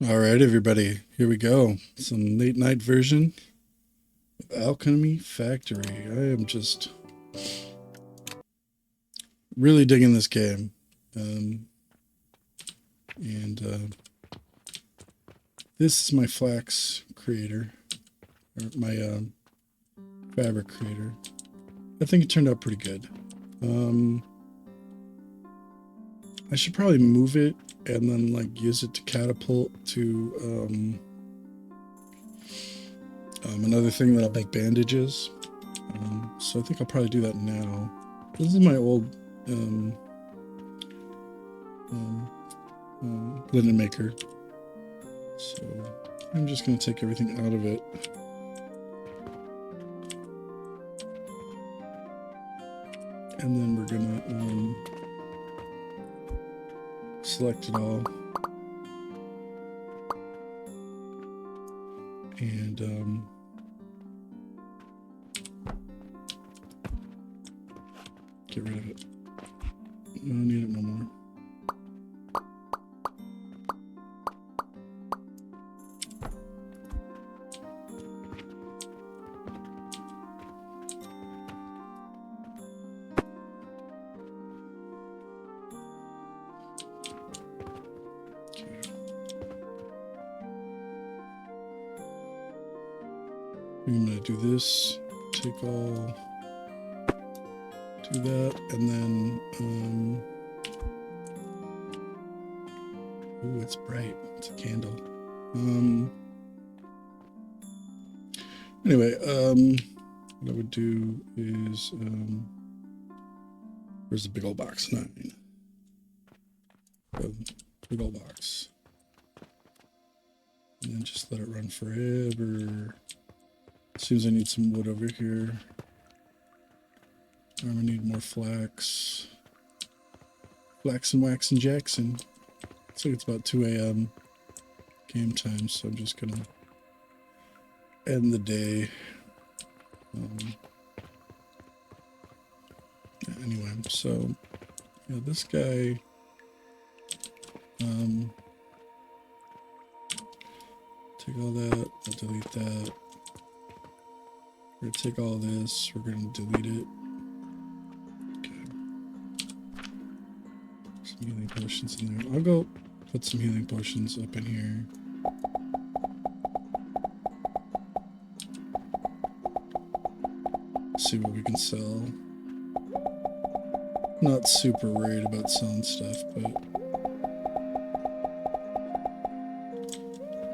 All right, everybody, here we go. Some late night version of Alchemy Factory. I am just really digging this game. Um, and this is my flax creator, or my fabric creator. I think it turned out pretty good. Um, I should probably move it and then like use it to catapult to another thing that'll make bandages. So I think I'll probably do that now. This is my old um, um, linen maker. So I'm just going to take everything out of it. And then we're going to select it all. And get rid of it. I don't need it no more. I'm going to do this, take all, do that, and then, ooh, it's bright, it's a candle. Anyway, what I would do is, where's the big old box? 9. Big old box. And then just let it run forever. Seems I need some wood over here. I'm gonna need more flax. Flax and wax and Jackson. Looks like it's about 2 a.m. game time, so I'm just gonna end the day. Anyway, so yeah, this guy. Take all that. I'll delete that. We're gonna take all this. We're gonna delete it. Okay. Some healing potions in there. I'll go put some healing potions up in here. See what we can sell. Not super worried about selling stuff, but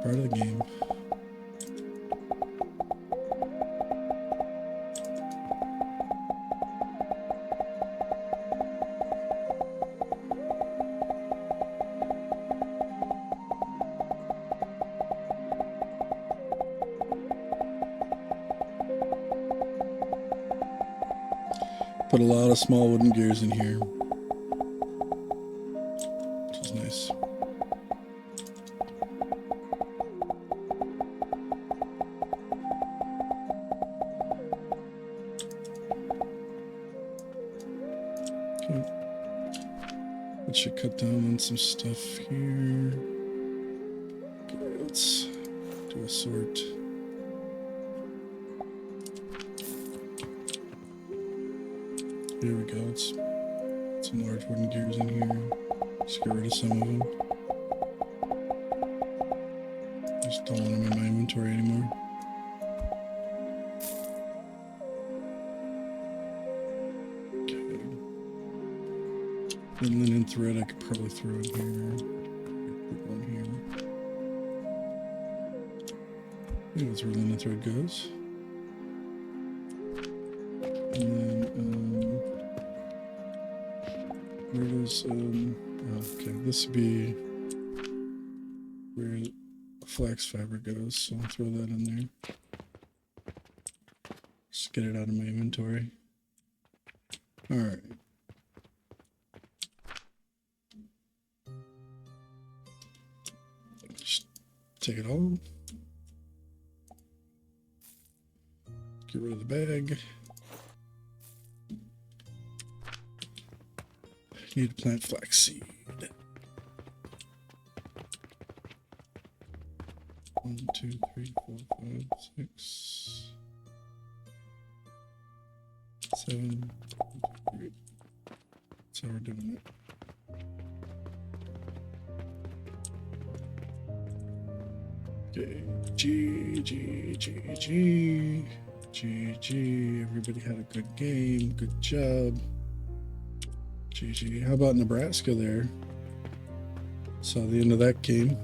part of the game. Put a lot of small wooden gears in here, which is nice. Okay. That should cut down on some stuff here. Okay, let's do a sort. Here we go. It's some large wooden gears in here. Just get rid of some of them. Just don't want them in my inventory anymore. Okay. The linen thread I could probably throw in here. Put one here. I think that's where linen thread goes. And then, where does, okay, this would be where the flax fabric goes, so I'll throw that in there. Just get it out of my inventory. Alright. Just take it all. Get rid of the bag. Need to plant flaxseed. 1, 2, 3, 4, 5, 6, 7, 8. That's how we're doing it. Okay. GG. Everybody had a good game. Good job. GG. How about Nebraska there? Saw the end of that game.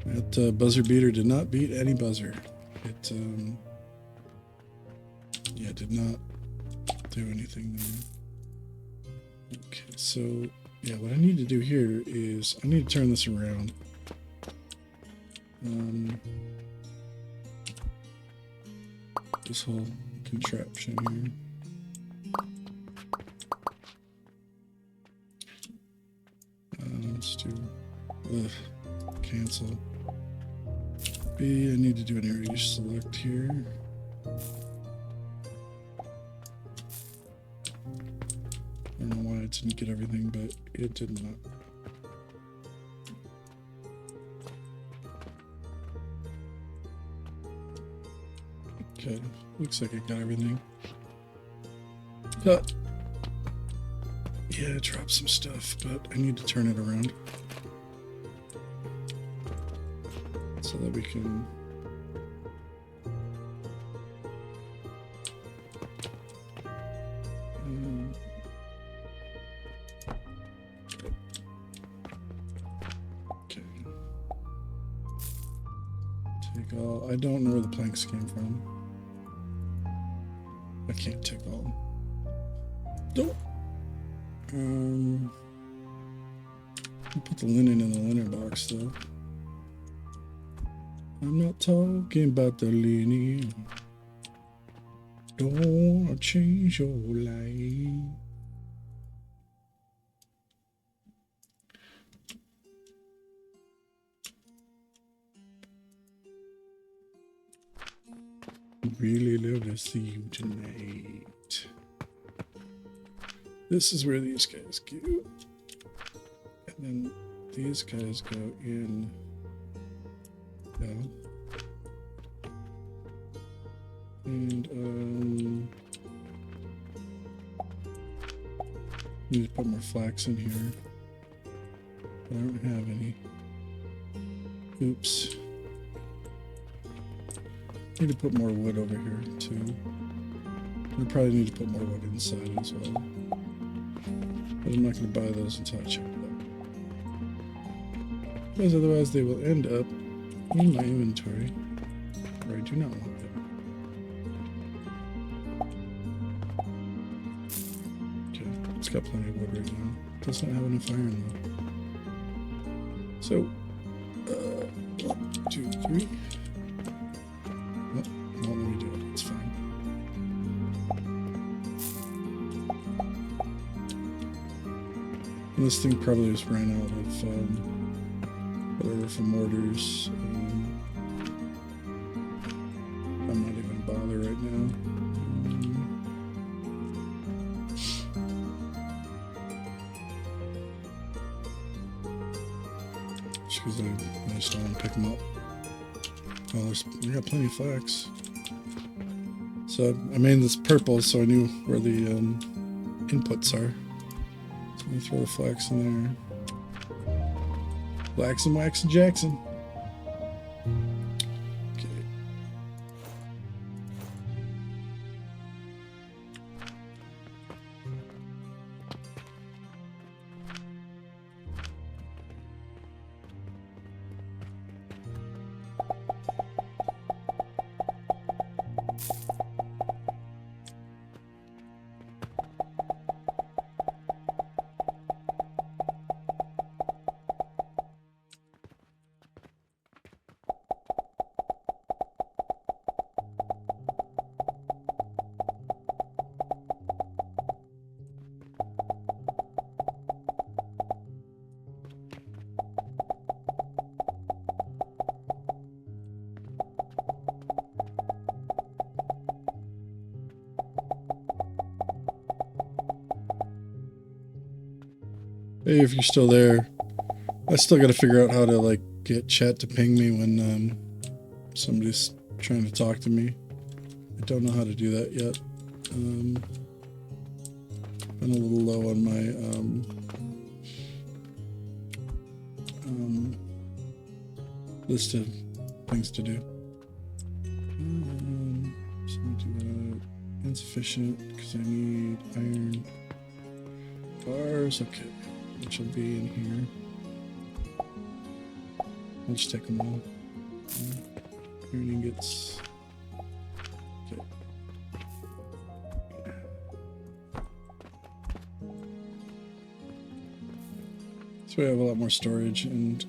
That buzzer beater did not beat any buzzer. It, yeah, did not do anything there. Okay, so, yeah, what I need to do here is I need to turn this around. This whole contraption here. Let's do cancel. B, I need to do an area select here. I don't know why it didn't get everything, but it did not. Okay, looks like it got everything. Cut. Yeah, it dropped some stuff, but I need to turn it around so that we can okay. Take all. I don't know where the planks came from. I can't take all. Nope. I'll put the linen in the linen box though. I'm not talking about the linen. Don't wanna change your life. Really love to see you tonight. This is where these guys go. And then these guys go in. Down. And need to put more flax in here. But I don't have any. Oops. Need to put more wood over here too. We probably need to put more wood inside as well. But I'm not going to buy those until I check it out. Because otherwise they will end up in my inventory, where I do not want them. Okay, it's got plenty of wood right now. It does not have enough iron though. So, 1, 2, 3. Well, let me do it. It's fine. And this thing probably just ran out of whatever for mortars. I'm not even gonna bother right now. Just because I just don't want to pick them up. Oh, we got plenty of flax. So I made this purple so I knew where the inputs are. So I'm gonna throw the flax in there. Flax and wax and Jackson. Okay. Hey, if you're still there, I still got to figure out how to like get chat to ping me when somebody's trying to talk to me. I don't know how to do that yet. Been a little low on my list of things to do. So I'll do that. Insufficient because I need iron bars. Okay, which will be in here. I'll just take them all. Iron ingots. Okay. So we have a lot more storage, and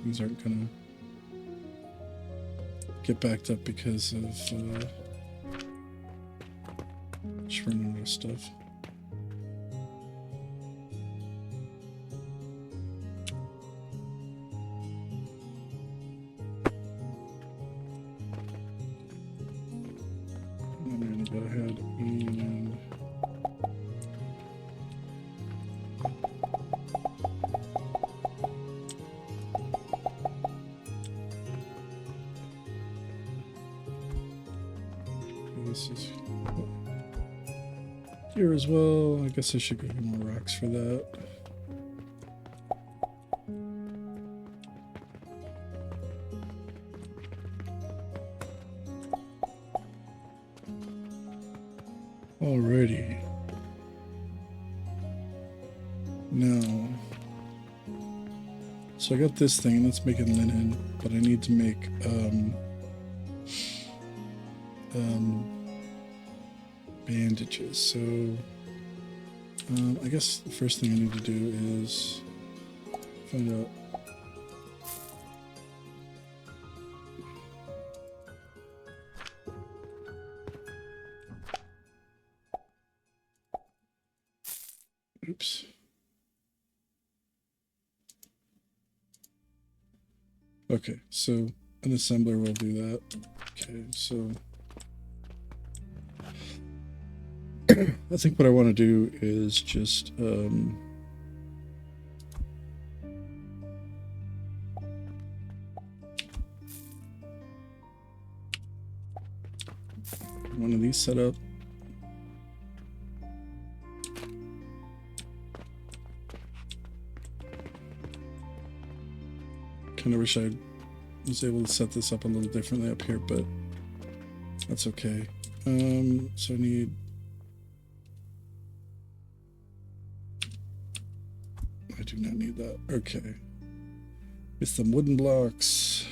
things aren't gonna get backed up because of just running out of stuff. I'm gonna go ahead and this is here as well. I guess I should get more rocks for that. Alrighty. Now, so I got this thing, and that's making linen, but I need to make bandages. So I guess the first thing I need to do is find out oops. Okay, so an assembler will do that. Okay, so I think what I want to do is just one of these set up. Kind of wish I was able to set this up a little differently up here, but that's okay. So I need I do not need that. Okay. With some wooden blocks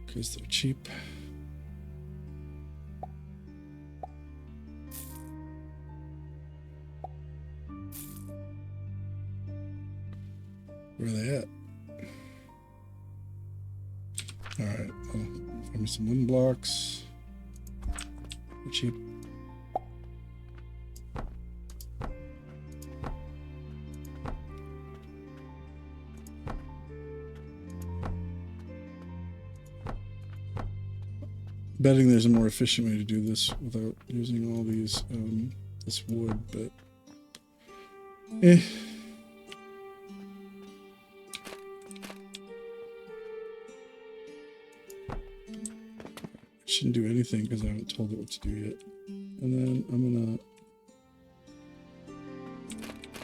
because they're cheap. Where are they at? Alright, well, find me some wooden blocks. They're cheap. Betting there's a more efficient way to do this without using all these this wood, but shouldn't do anything because I haven't told it what to do yet. And then I'm gonna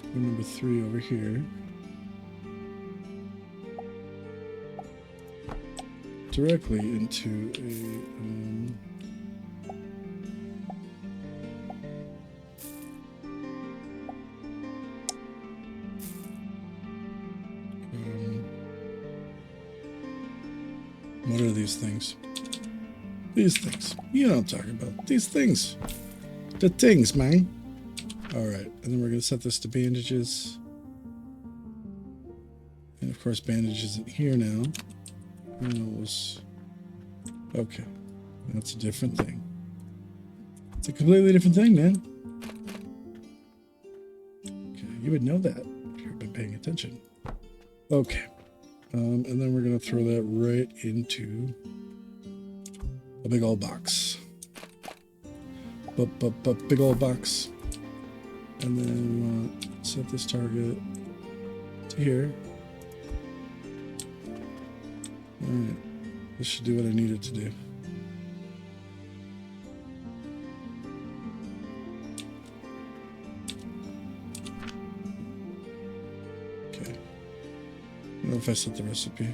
go number 3 over here. Directly into a what are these things? These things. You know what I'm talking about. These things. The things, man. Alright, and then we're going to set this to bandages. And of course, bandage isn't here now. And it was... Okay. That's a different thing. It's a completely different thing, man. Okay, you would know that if you've been paying attention. Okay. And then we're going to throw that right into a big old box. Big old box. And then we want to set this target to here. Alright. This should do what I need it to do. Okay. I don't know if I set the recipe.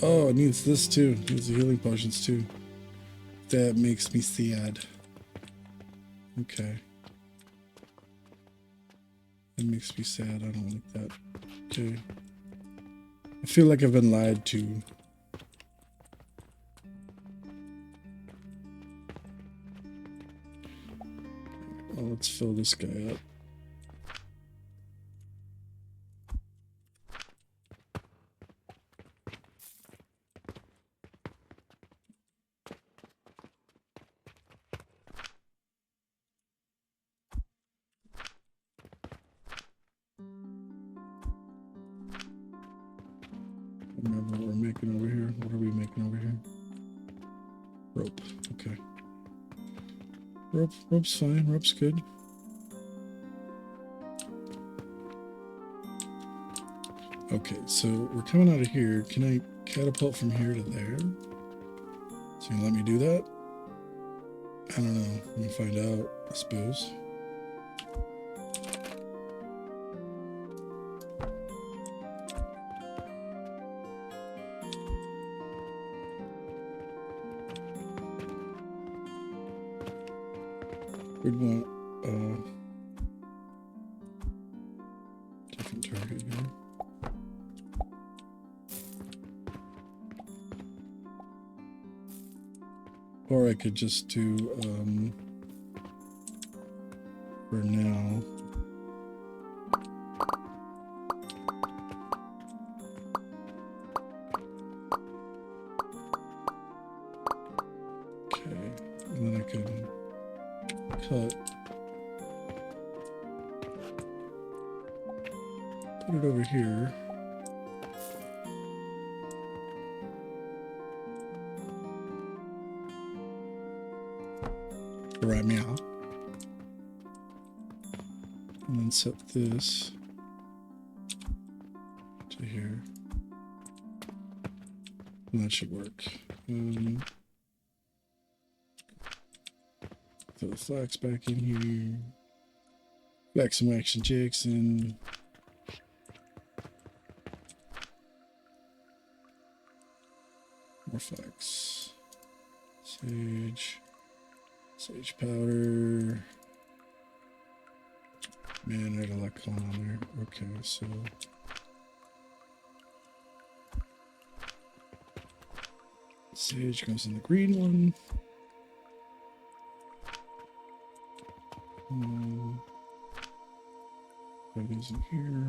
Oh, it needs this too. It needs the healing potions too. That makes me sad. Okay. That makes me sad. I don't like that. Okay. I feel like I've been lied to. Well, let's fill this guy up. Remember what we're making over here. What are we making over here? Rope. Okay. Rope's fine. Rope's good. Okay, so we're coming out of here. Can I catapult from here to there? So you let me do that? I don't know. Let me find out, I suppose. We'd want different target here. Or I could just do for now. Okay, and then I could cut, put it over here. Right meow. And then set this to here. And that should work. Throw the flax back in here. Flax and wax and Jackson. More flax. Sage. Sage powder. Man, I got a lot going on there. Okay, so sage goes in the green one. That goes in here.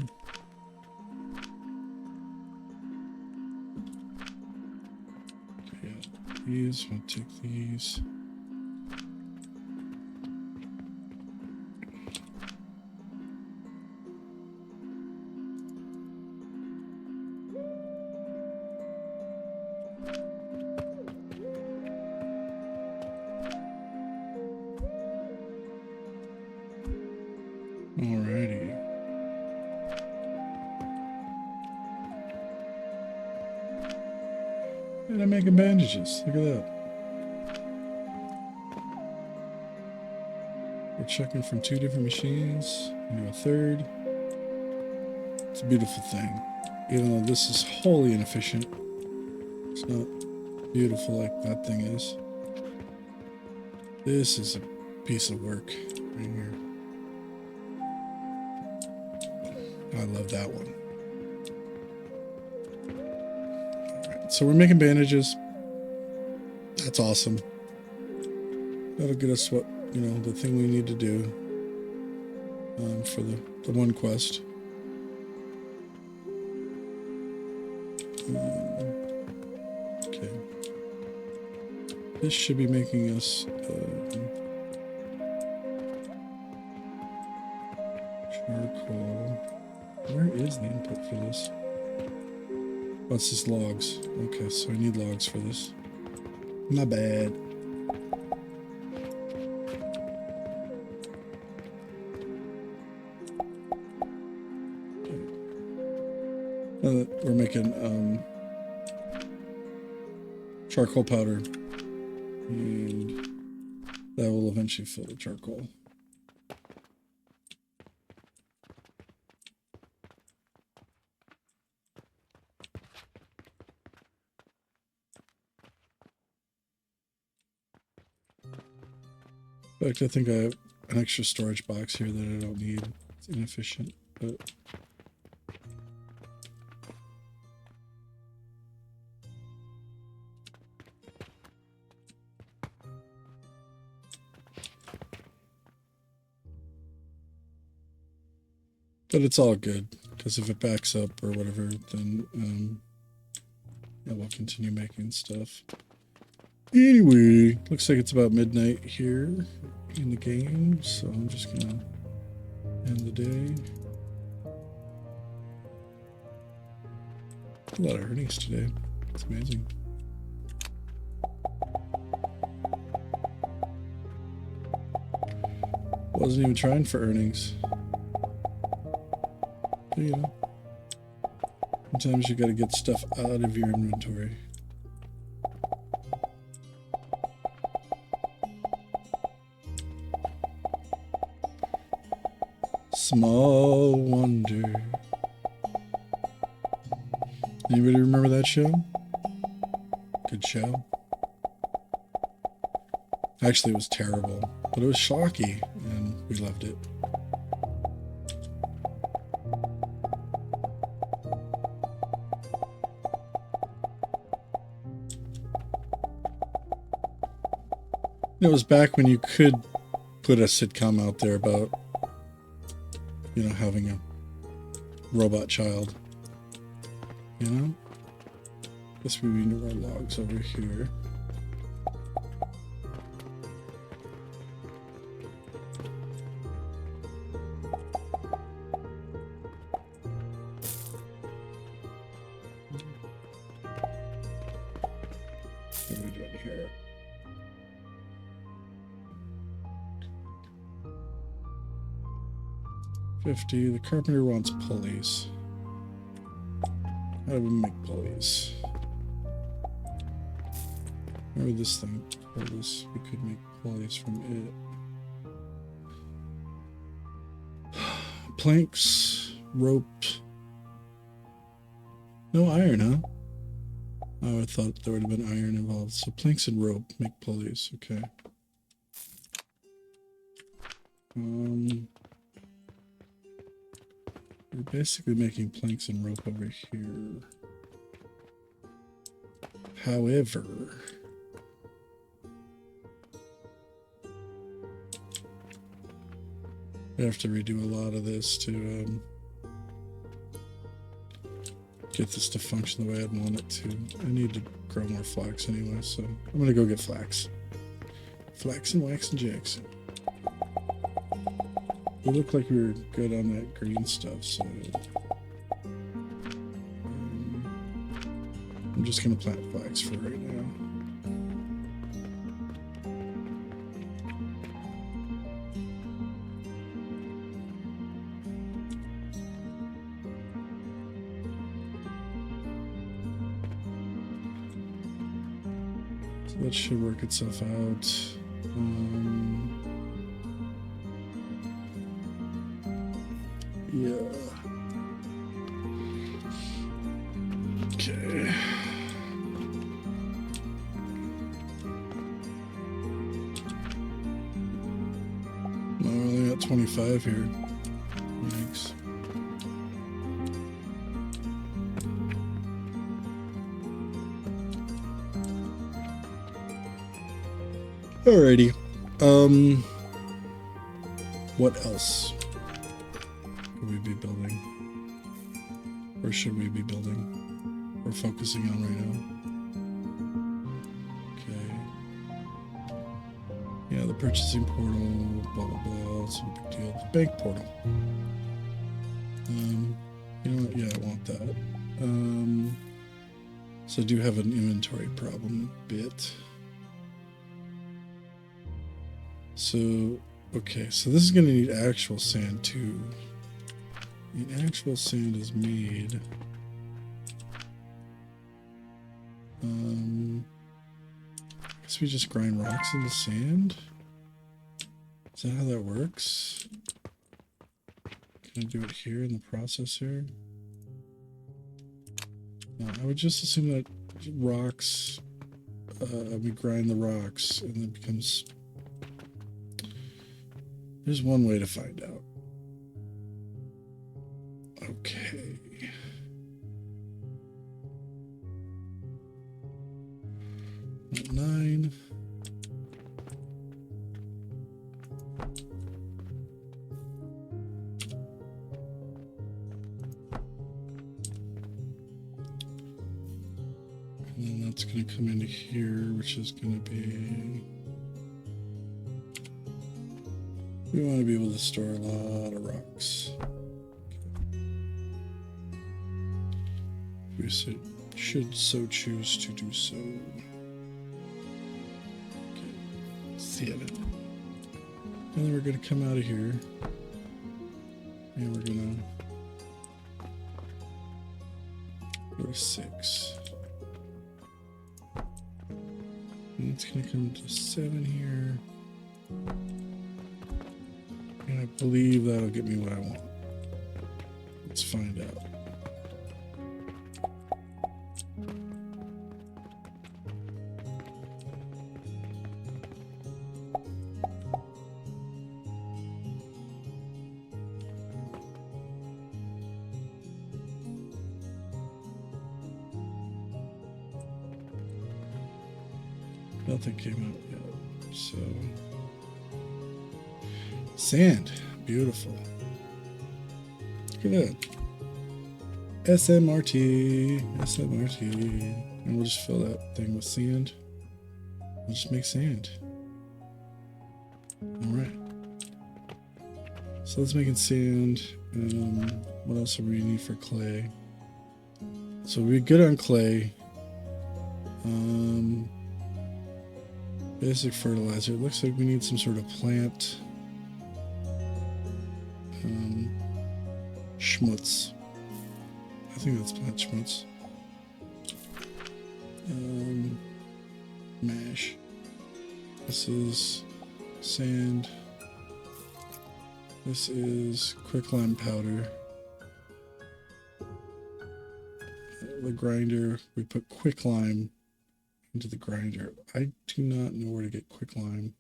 Okay, yeah. These, I'll take these. Alrighty. And I'm making bandages. Look at that. We're checking from 2 different machines into a third. It's a beautiful thing. Even though this is wholly inefficient, it's not beautiful like that thing is. This is a piece of work right here. I love that one. Alright, so we're making bandages. That's awesome. That'll get us what, you know, the thing we need to do for the one quest. Okay. This should be making us charcoal. Where is the input for this? Oh, it's just logs. Okay, so I need logs for this. My bad. Okay. We're making charcoal powder. And that will eventually fill the charcoal. In fact, I think I have an extra storage box here that I don't need. It's inefficient, but... But it's all good, because if it backs up or whatever, then yeah, we'll continue making stuff. Anyway, looks like it's about midnight here in the game, so I'm just gonna end the day. A lot of earnings today. It's amazing. Wasn't even trying for earnings. But, you know, sometimes you gotta get stuff out of your inventory. Small Wonder. Anybody remember that show? Good show. Actually, it was terrible, but it was shocky, and we loved it. It was back when you could put a sitcom out there about, you know, having a robot child. You know? Guess we need our logs over here. What are we doing here? $50. The carpenter wants pulleys. How do we make pulleys? Remember this thing told us we could make pulleys from it. Planks, rope. No iron, huh? Oh, I thought there would have been iron involved. So planks and rope make pulleys. Okay. We're basically making planks and rope over here. However, I have to redo a lot of this to get this to function the way I'd want it to. I need to grow more flax anyway, so I'm gonna go get flax. Flax and wax and Jackson. We look like we were good on that green stuff, so I'm just gonna plant flax for right now. So that should work itself out. Yeah. Okay. No, we only got 25 here. Thanks. Alrighty. What else could we be building? Or should we be building? We're focusing on right now. Okay. Yeah, the purchasing portal, blah blah blah. It's no big deal. The bank portal. You know what? Yeah, I want that. So I do have an inventory problem a bit. So, okay, so this is going to need actual sand too. And actual sand is made. guess we just grind rocks into sand. Is that how that works? Can I do it here in the processor? No, I would just assume that rocks, we grind the rocks and it becomes... There's one way to find out. Okay. At 9. And then that's going to come into here, which is going to be... We want to be able to store a lot of rocks. We should so choose to do so. Okay, 7. And then we're going to come out of here. And we're going to go to 6. And it's going to come to 7 here. And I believe that'll get me what I want. Let's find out. Nothing came out yet, so... Sand. Beautiful. Look at that. SMRT. And we'll just fill that thing with sand. We'll just make sand. Alright. So let's make it sand. What else do we need for clay? So we're good on clay. Basic fertilizer. It looks like we need some sort of plant schmutz. I think that's plant schmutz. Mash. This is sand. This is quicklime powder. The grinder, we put quicklime into the grinder. I do not know where to get quicklime.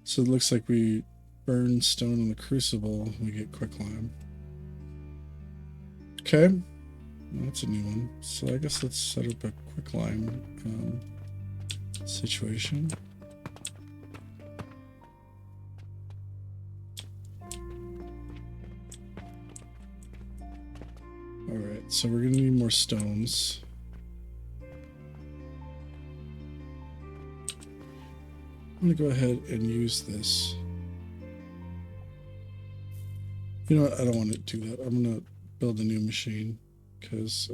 So it looks like we burn stone in the crucible, we get quicklime. Okay, that's a new one. So I guess let's set up a quicklime situation. Alright, so we're gonna need more stones. I'm gonna go ahead and use this. You know what? I don't want to do that. I'm gonna build a new machine because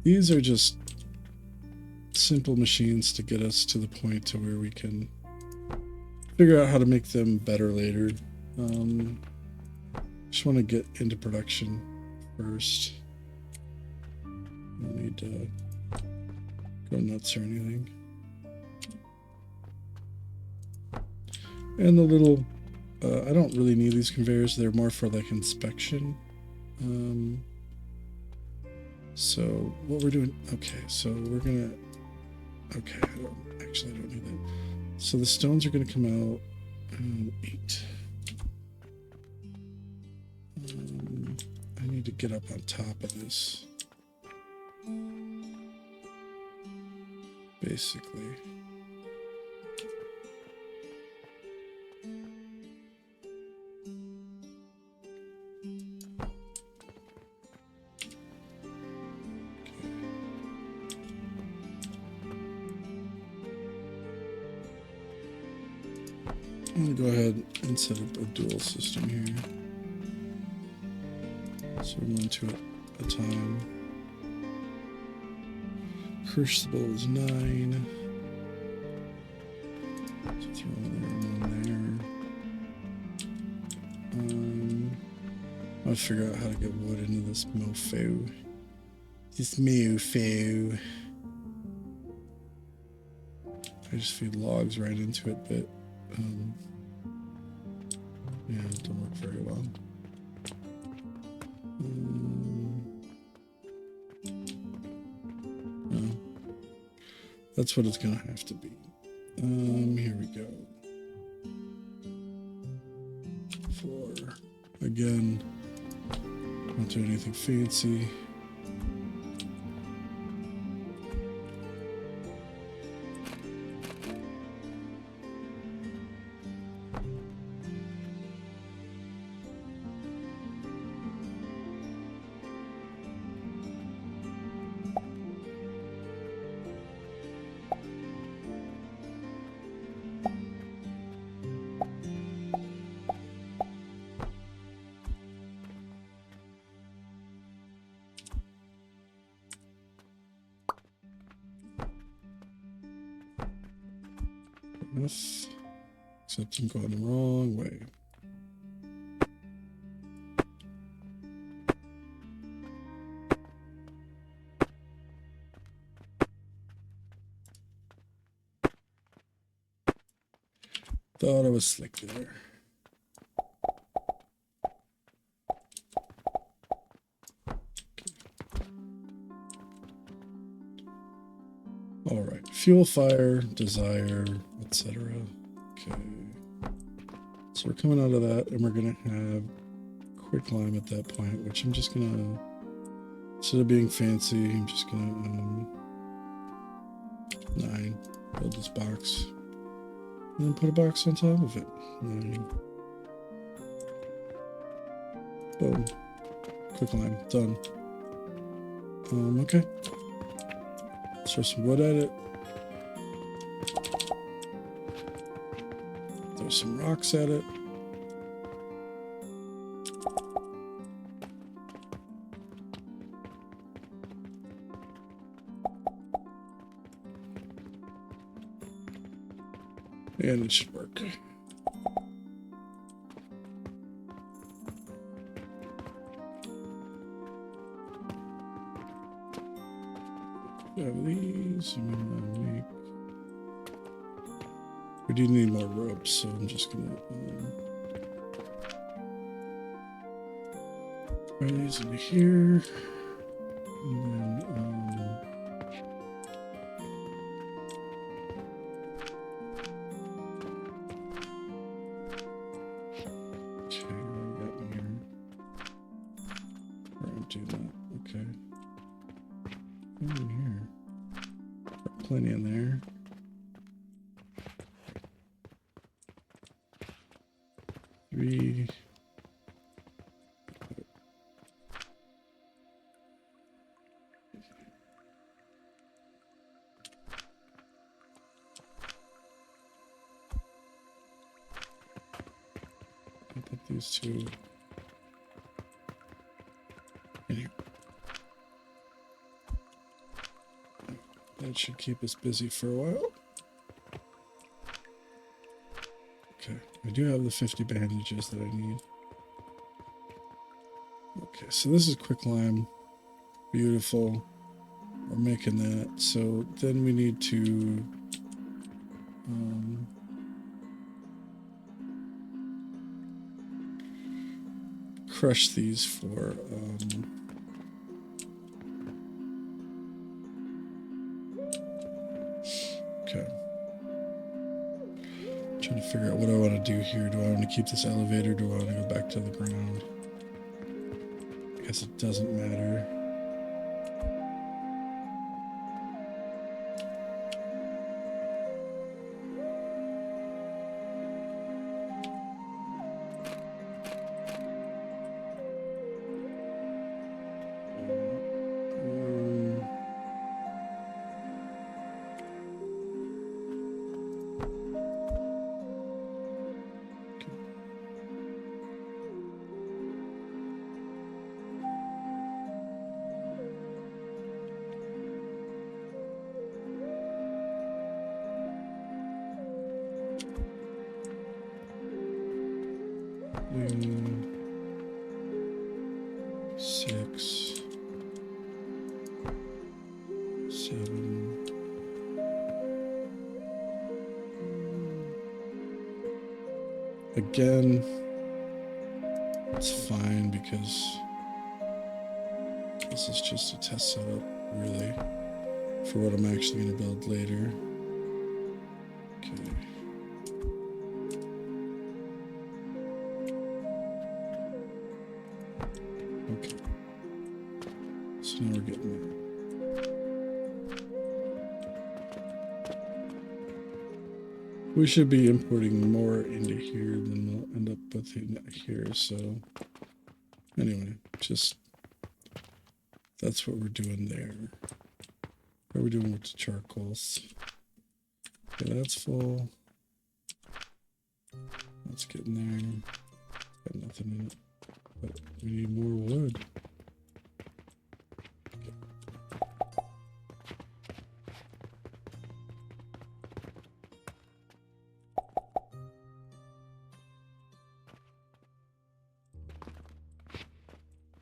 these are just simple machines to get us to the point to where we can figure out how to make them better later. Just want to get into production first. Don't need to go nuts or anything. And the little, I don't really need these conveyors. They're more for like inspection. So what we're doing, okay, so we're gonna, okay, I don't need that. So the stones are gonna come out 8. I need to get up on top of this. Basically. I'm going to go ahead and set up a dual system here. So we're going to a time. Crucible is 9. So throw one there. I'll figure out how to get wood into this mofo. this mofo. I just feed logs right into it, but yeah, it don't work very well. No. That's what it's gonna have to be. Here we go. 4. Again, don't do anything fancy. Enough. Except I'm going the wrong way. Thought I was slick there. All right, fuel, fire, desire, etc. Okay. So we're coming out of that, and we're gonna have quick lime at that point, which I'm just gonna, instead of being fancy, I'm just gonna 9, build this box, and then put a box on top of it. 9. Boom. Quick lime, done. Okay. Throw some wood at it. Throw some rocks at it. And it should work. Have these. I'm gonna make. We do need more ropes, so I'm just gonna throw these into here, and then okay, what do I got in here? We're gonna do that. Okay. In here. Got plenty in there. Three. I'll put these 2 in here. That should keep us busy for a while. Okay, I do have the 50 bandages that I need. Okay, so this is quicklime. Beautiful. We're making that. So then we need to crush these for okay. Trying to figure out what I want to do here. Do I want to keep this elevator? Do I want to go back to the ground? I guess it doesn't matter. Six. Again, it's fine because this is just a test setup, really, for what I'm actually going to build later. Okay. Okay. So now we're getting there. We should be importing more into here than we'll end up with in here. So anyway, just that's what we're doing there. What are we doing with the charcoals? Okay, that's full. That's getting there. Got nothing in it. But we need more wood.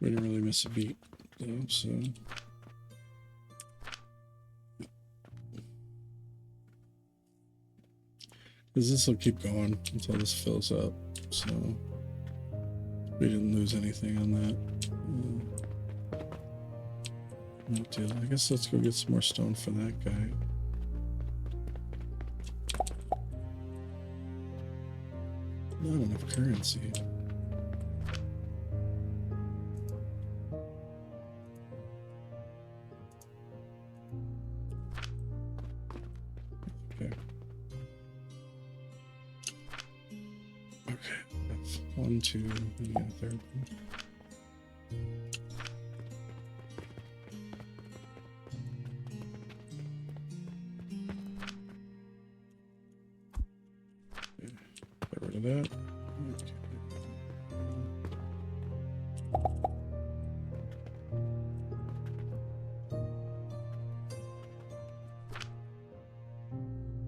We didn't really miss a beat though, so because this will keep going until this fills up, so we didn't lose anything on that. No deal. I guess let's go get some more stone for that guy. Not enough currency. Okay. Okay. That's 1, 2, and a third one. Get rid of that. Okay.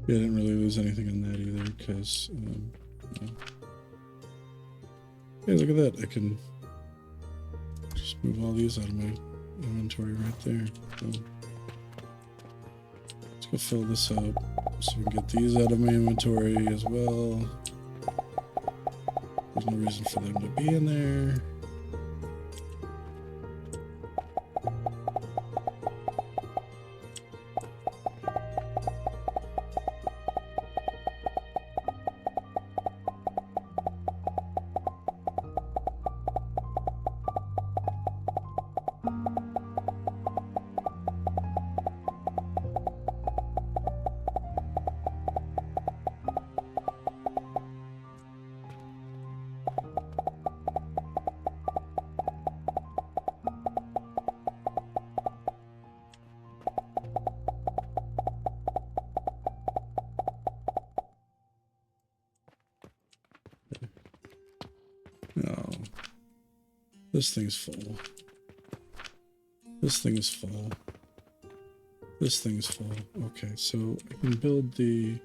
Yeah, I didn't really lose anything on that either because, hey, look at that. I can just move all these out of my inventory right there. So, let's go fill this up so we can get these out of my inventory as well. There's no reason for them to be in there. No. This thing's full. This thing is full. This thing is full. Okay, so I can build the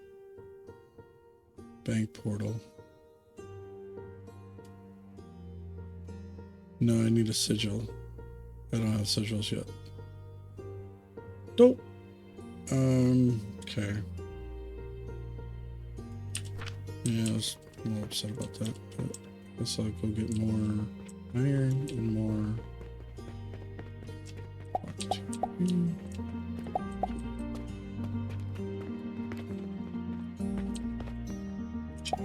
bank portal. No, I need a sigil. I don't have sigils yet. Nope. Okay. Yeah, I was a little upset about that, but I guess I'll go get more iron and more. 1, 2,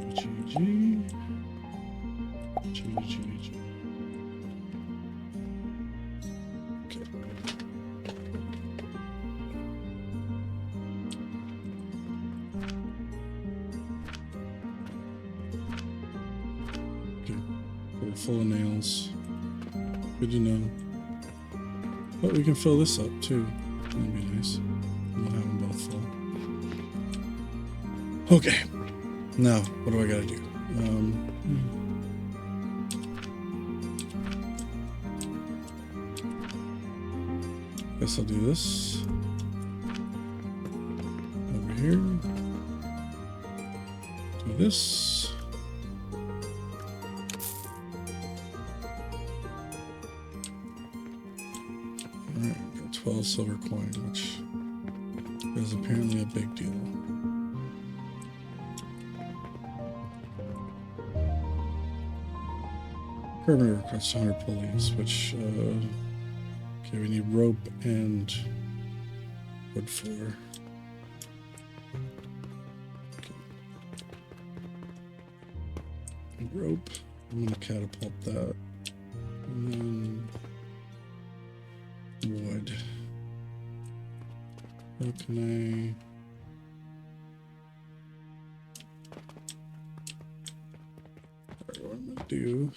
GGG. Okay. Okay. We're full of nails. Good to know. But we can fill this up too. That'd be nice. We'll have them both full. Okay. Now, what do I gotta do? Guess I'll do this. Over here. Do this. Alright, got 12 silver coin, which is apparently a big deal. Perimeter requests 100 pulleys, which, okay, we need rope and wood for. Okay. Rope. I'm going to catapult that. And then wood. How can Alright, what I'm going to do.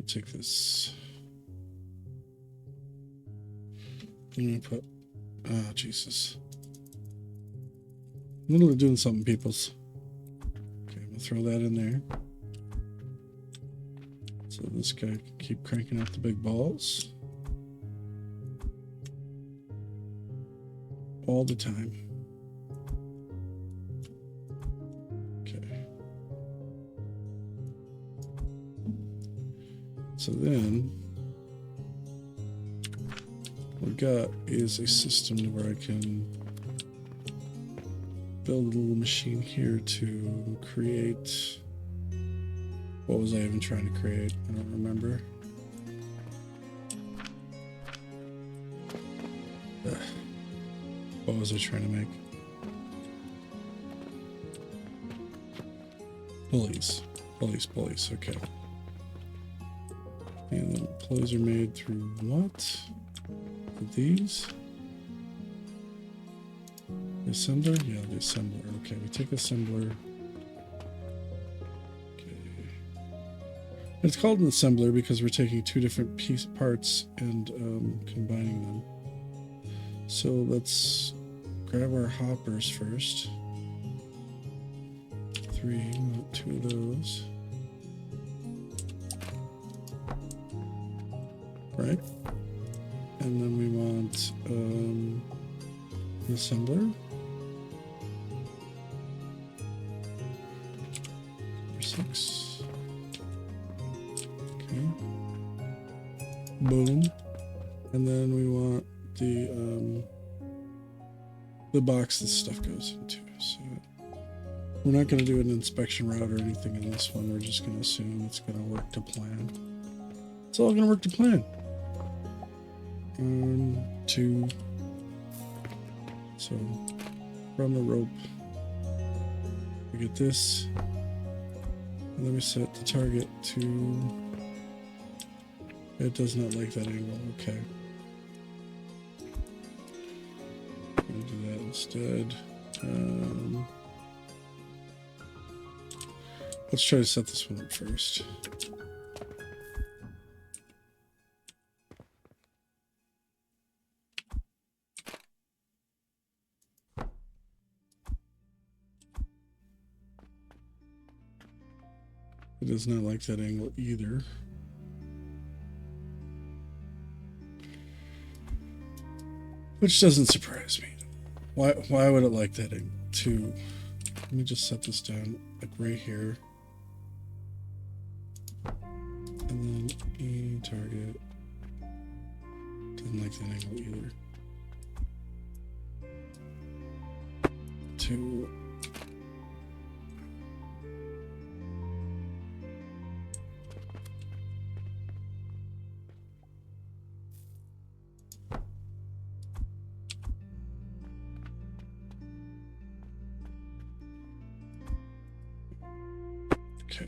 Take this. I'm gonna put. Oh, Jesus. I'm literally doing something, peoples. Okay, I'm gonna throw that in there. So this guy can keep cranking out the big balls. All the time. Okay. So then, what we got is a system where I can build a little machine here to create. What was I even trying to create? I don't remember. Ugh. What was I trying to make? Pulleys. Pulleys. Okay. And then pulleys are made through what? These? The assembler? Yeah, the assembler. Okay, we take assembler. Okay. It's called an assembler because we're taking two different parts and combining them. So let's grab our hoppers first. 3, we want 2 of those. Right? And then we want an assembler. 6. Okay. Boom. And then we want the box this stuff goes into. So we're not going to do an inspection route or anything in this one. We're just going to assume it's going to work to plan. It's all going to work to plan. 2. So from the rope, we get this, and then we set the target to. It does not like that angle. Okay. I'm gonna do that instead. Let's try to set this one up first. It does not like that angle either. Which doesn't surprise me. Why would it like that angle? 2. Let me just set this down like right here. And then E target. Doesn't like that angle either. 2. Okay,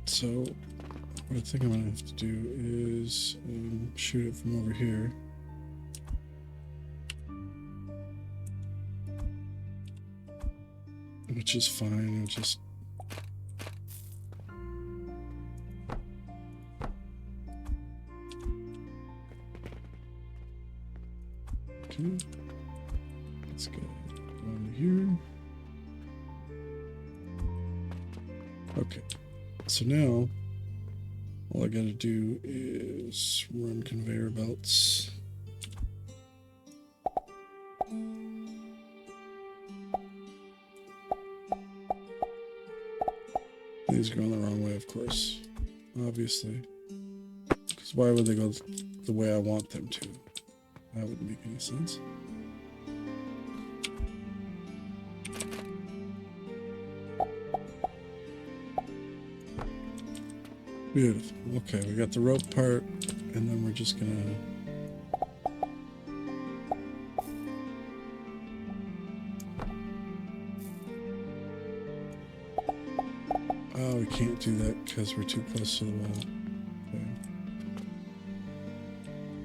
so what I think I'm gonna have to do is shoot it from over here. Which is fine, I'll just okay. Let's go down to here. Okay. So now, all I gotta do is run conveyor belts. These are going the wrong way, of course. Obviously. Because why would they go the way I want them to? That wouldn't make any sense. Beautiful. Okay, we got the rope part, and then we're just gonna... Oh, we can't do that because we're too close to the wall. Okay.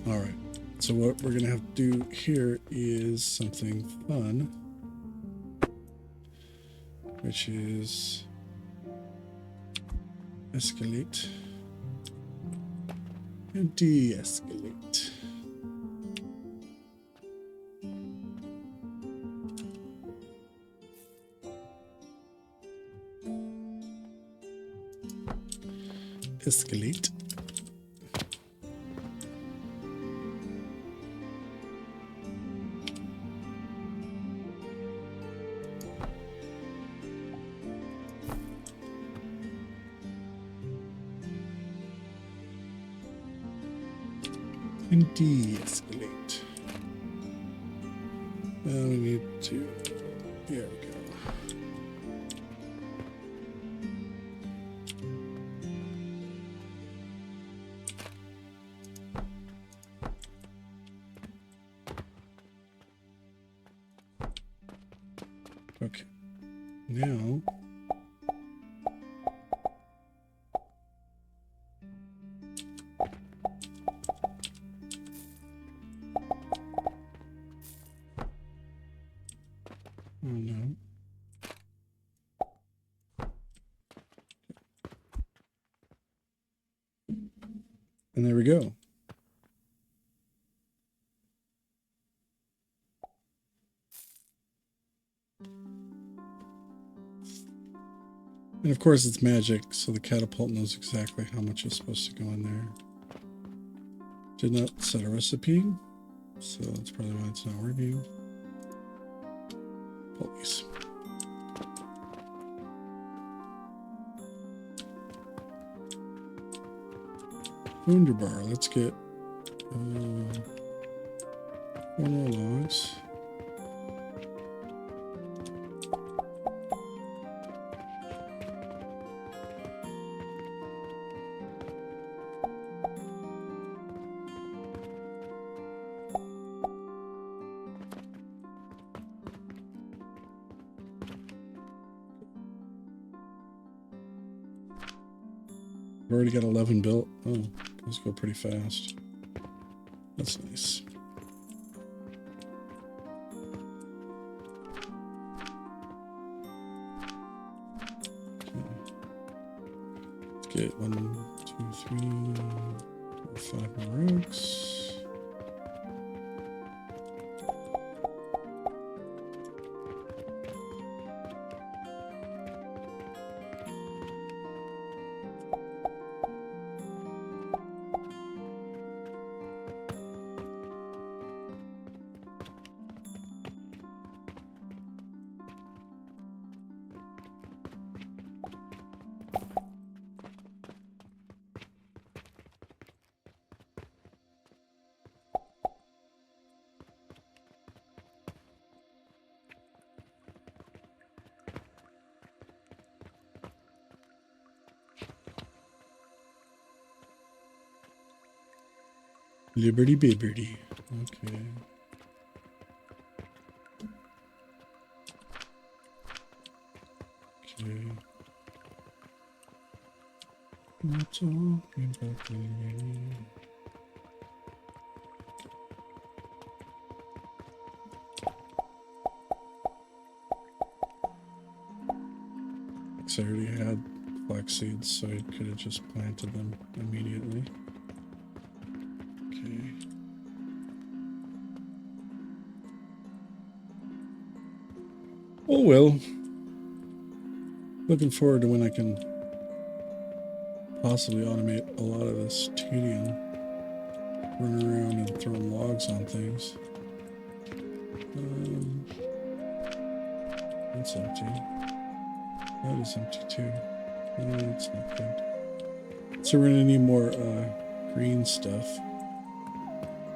Alright, so what we're gonna have to do here is something fun, which is escalate and de-escalate. Escalate. And de-escalate. Now we need to... There we go. Okay. Now... Oh no. And there we go. And of course it's magic, so the catapult knows exactly how much is supposed to go in there. Did not set a recipe, so that's probably why it's not working. Police. Wunderbar. Let's get 4 more logs. We've already got 11 built. Oh, those go pretty fast. That's nice. Okay. Let's get 1, 2, 3, 4, 5 more oaks. Liberty Bibberty. Okay. Okay. Not talking about the... I already had flax seeds, so I could have just planted them immediately. Okay. Oh well. Looking forward to when I can possibly automate a lot of this tedium. Running around and throwing logs on things. That's empty. That is empty too. No, it's not good. So we're gonna need more green stuff.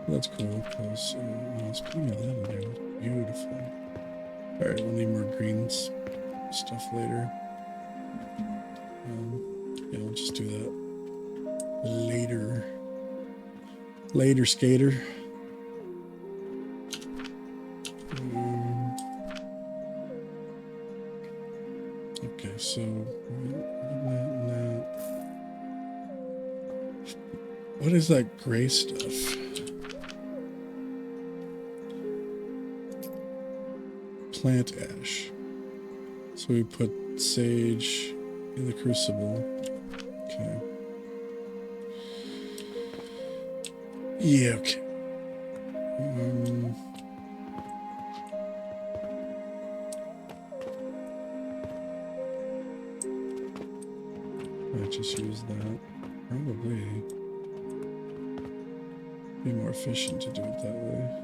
That's cool because there's plenty of that in there. Beautiful. All right, we'll need more greens stuff later. Yeah, we'll just do that. Later. Later, skater. Okay, so what is that gray stuff? Plant ash. So we put sage in the crucible. Okay. Yeah, okay. I just use that. Probably be more efficient to do it that way.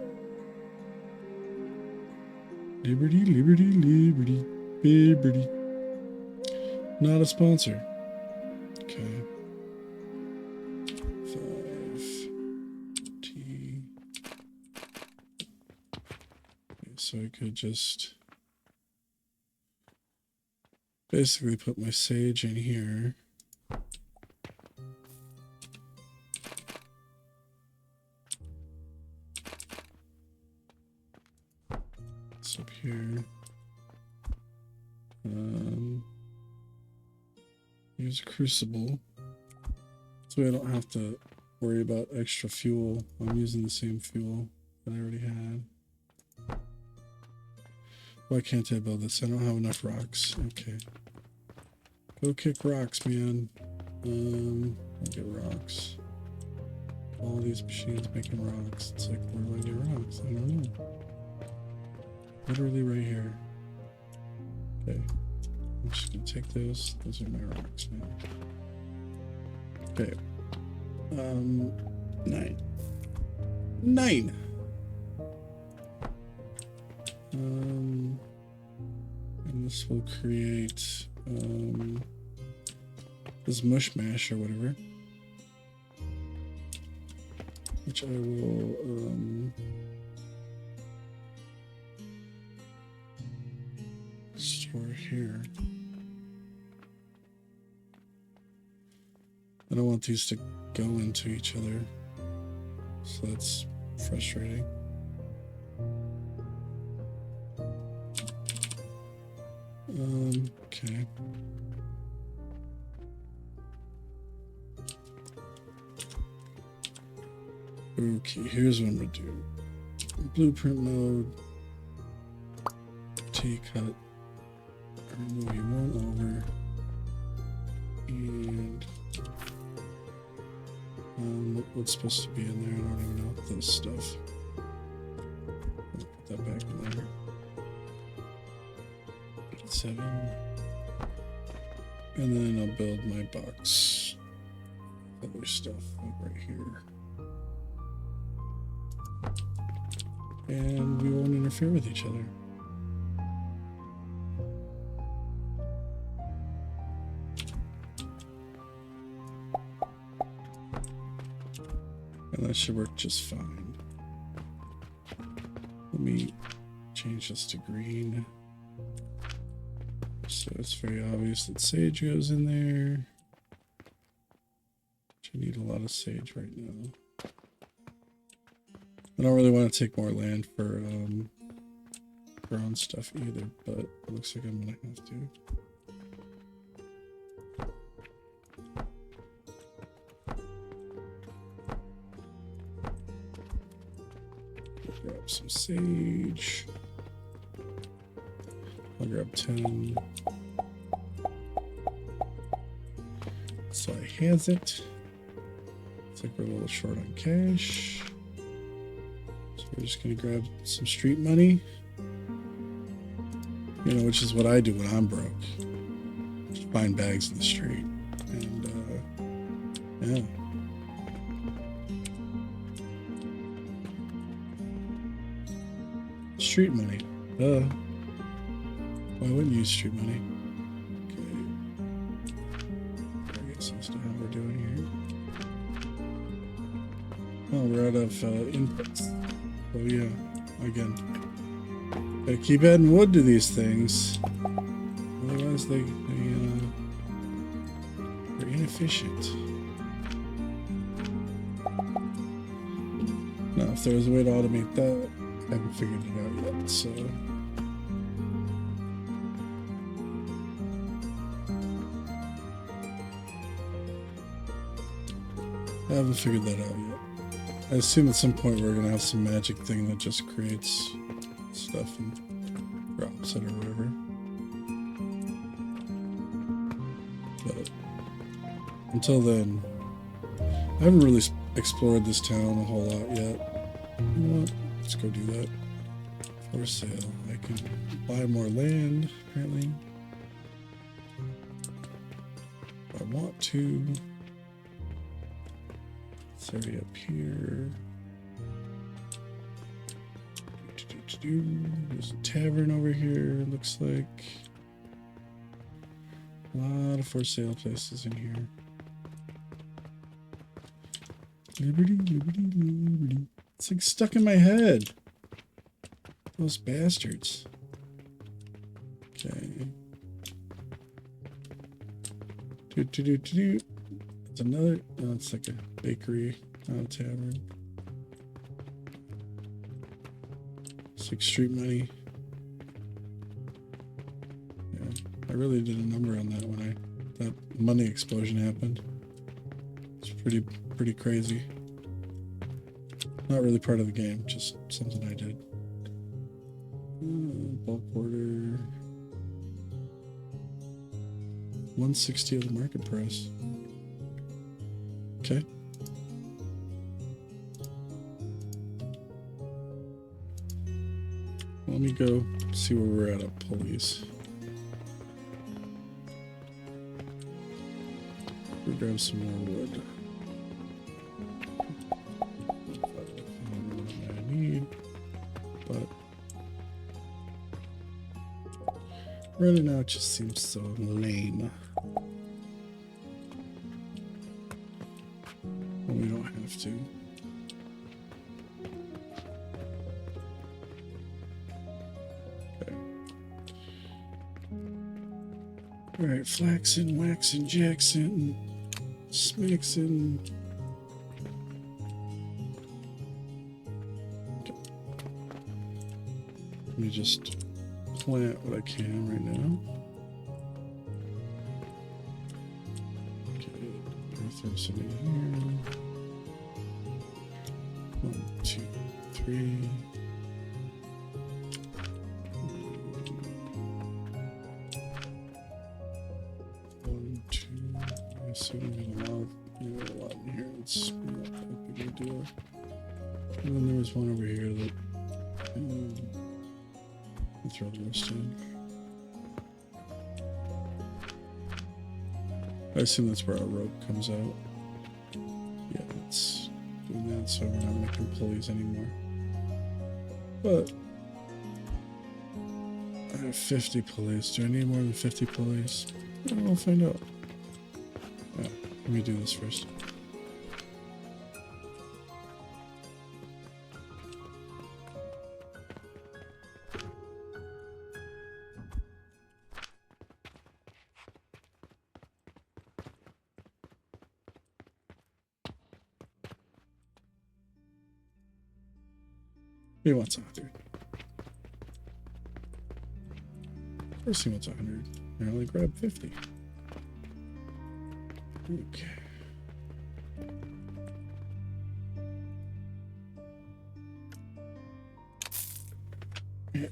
Liberty, liberty, liberty, liberty. Not a sponsor. Okay. 5T. Okay, so I could just basically put my sage in here. It's up here. Use a crucible. So I don't have to worry about extra fuel. I'm using the same fuel that I already had. Why can't I build this? I don't have enough rocks. Okay. Go kick rocks, man. I'll get rocks. All these machines making rocks. It's like, where do I get rocks? I don't know. Literally right here. Okay. I'm just gonna take those. Those are my rocks now. Okay. 9. And this will create this mush mash or whatever, which I will store here. I don't want these to go into each other, so that's frustrating. Okay. Okay, here's what I'm gonna do. Blueprint mode. T-cut. Remove you one over. And what's supposed to be in there? I don't even know. This stuff. I'll put that back in there. 7. And then I'll build my box. Other stuff like right here. And we won't interfere with each other. And that should work just fine. Let me change this to green. So it's very obvious that sage goes in there. I need a lot of sage right now. I don't really want to take more land for grown stuff either, but it looks like I'm gonna have to. Grab some sage. I'll grab 10. So I has it. Looks like we're a little short on cash. So we're just gonna grab some street money. You know, which is what I do when I'm broke. Just find bags in the street. And yeah. Street money. Why wouldn't you use street money? Okay. I guess that's not how we're doing here. Oh, we're out of inputs. Oh yeah, again. Gotta keep adding wood to these things. Otherwise they're inefficient. if there was a way to automate that. I haven't figured it out yet, so. I haven't figured that out yet. I assume at some point we're gonna have some magic thing that just creates stuff and drops it or whatever. But until then, I haven't really explored this town a whole lot yet. You know what? Let's go do that. For sale. I can buy more land, apparently. If I want to. This area up here. There's a tavern over here, it looks like. A lot of for sale places in here. Liberty, liberty, liberty. It's like stuck in my head. Those bastards. Okay. It's another. Oh, it's like a bakery, not a tavern. It's like street money. Yeah, I really did a number on that when that money explosion happened. It's pretty crazy. Not really part of the game, just something I did. Bulk order. 160 of the market price. Okay. Let me go see where we're at police. We'll grab some more wood. I need, but running out just seems so lame. Well, we don't have to. Okay. Alright, Flaxen, Waxen, Jackson, Smaxen. Okay. Let me just plant what I can right now. Okay, throw some in here. 1, 2, 3. One, two. I assume there's a lot in here. It's not a big deal. And then there was one over here that. I'll throw the rest in. I assume that's where our rope comes out. Yeah, it's doing that, so we're not making pulleys anymore. But I have 50 pulleys. Do I need more than 50 pulleys? We'll find out. Yeah, let me do this first. He wants 100. Of course he wants 100. I only grabbed 50. Okay. Yeah.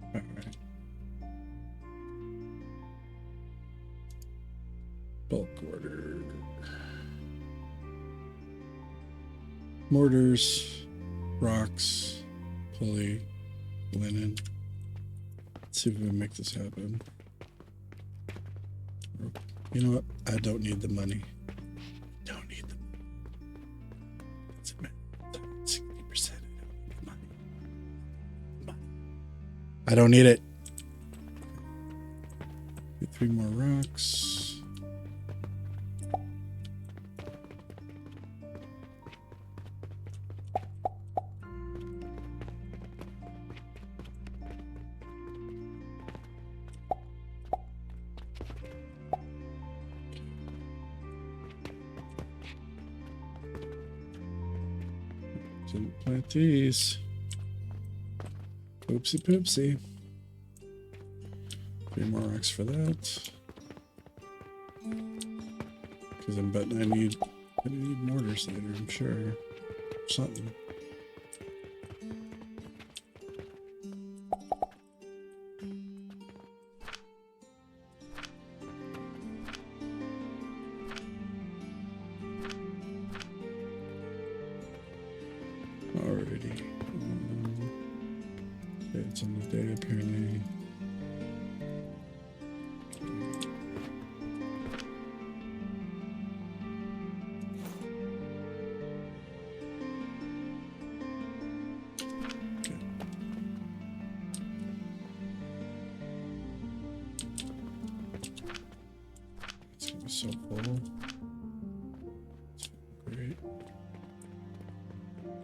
All right. Bulk order. Mortars, rocks, pulley, linen. Let's see if we can make this happen. You know what? I don't need the money. Don't need the money. It's a 60%. Money. I don't need it. Get 3 more rocks. Didn't plant these. Oopsie poopsie. 3 more rocks for that. Because I'm betting I need mortars later, I'm sure. Something. Alrighty. Okay, it's on the day apparently. So full. Great.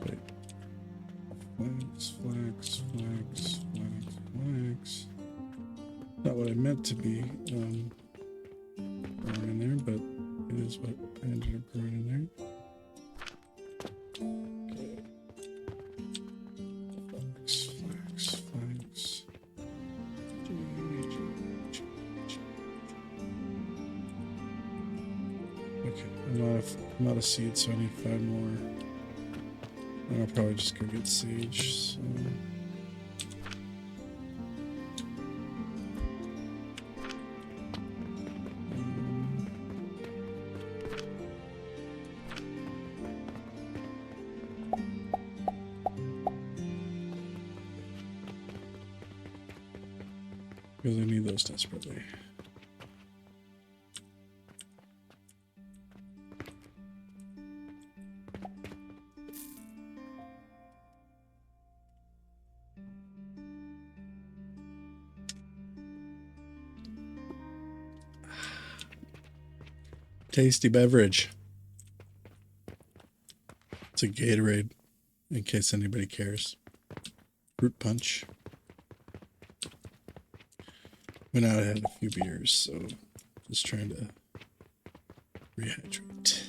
Okay. Flags. Not what I meant to be growing in there, but it is what I ended up growing in there. Flags. Okay, I'm out of seeds, so I need 5 more. And I'll probably just go get sage. So. Because I need those desperately. Tasty beverage. It's a Gatorade, in case anybody cares. Fruit punch. Went out and had a few beers, so just trying to rehydrate.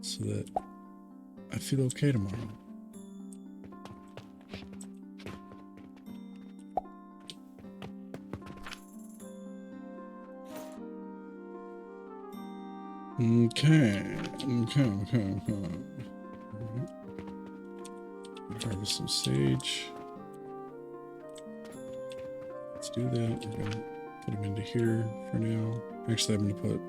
So that I feel okay tomorrow. Okay. Harvest some sage. Let's do that. We're gonna put them into here for now. Actually, I'm gonna put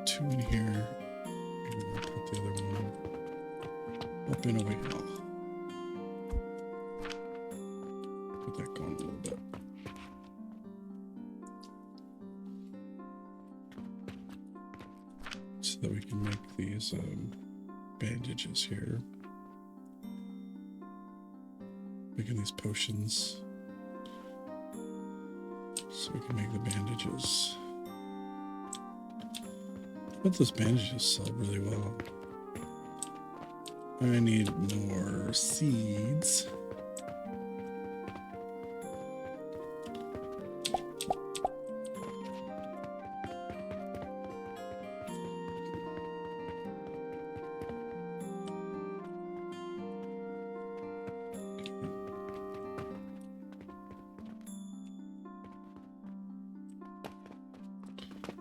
2 in here, and we'll put the other one up in a whale. Put that going a little bit. So that we can make these bandages here. Making these potions so we can make the bandages. But those bandages sell really well. I need more seeds.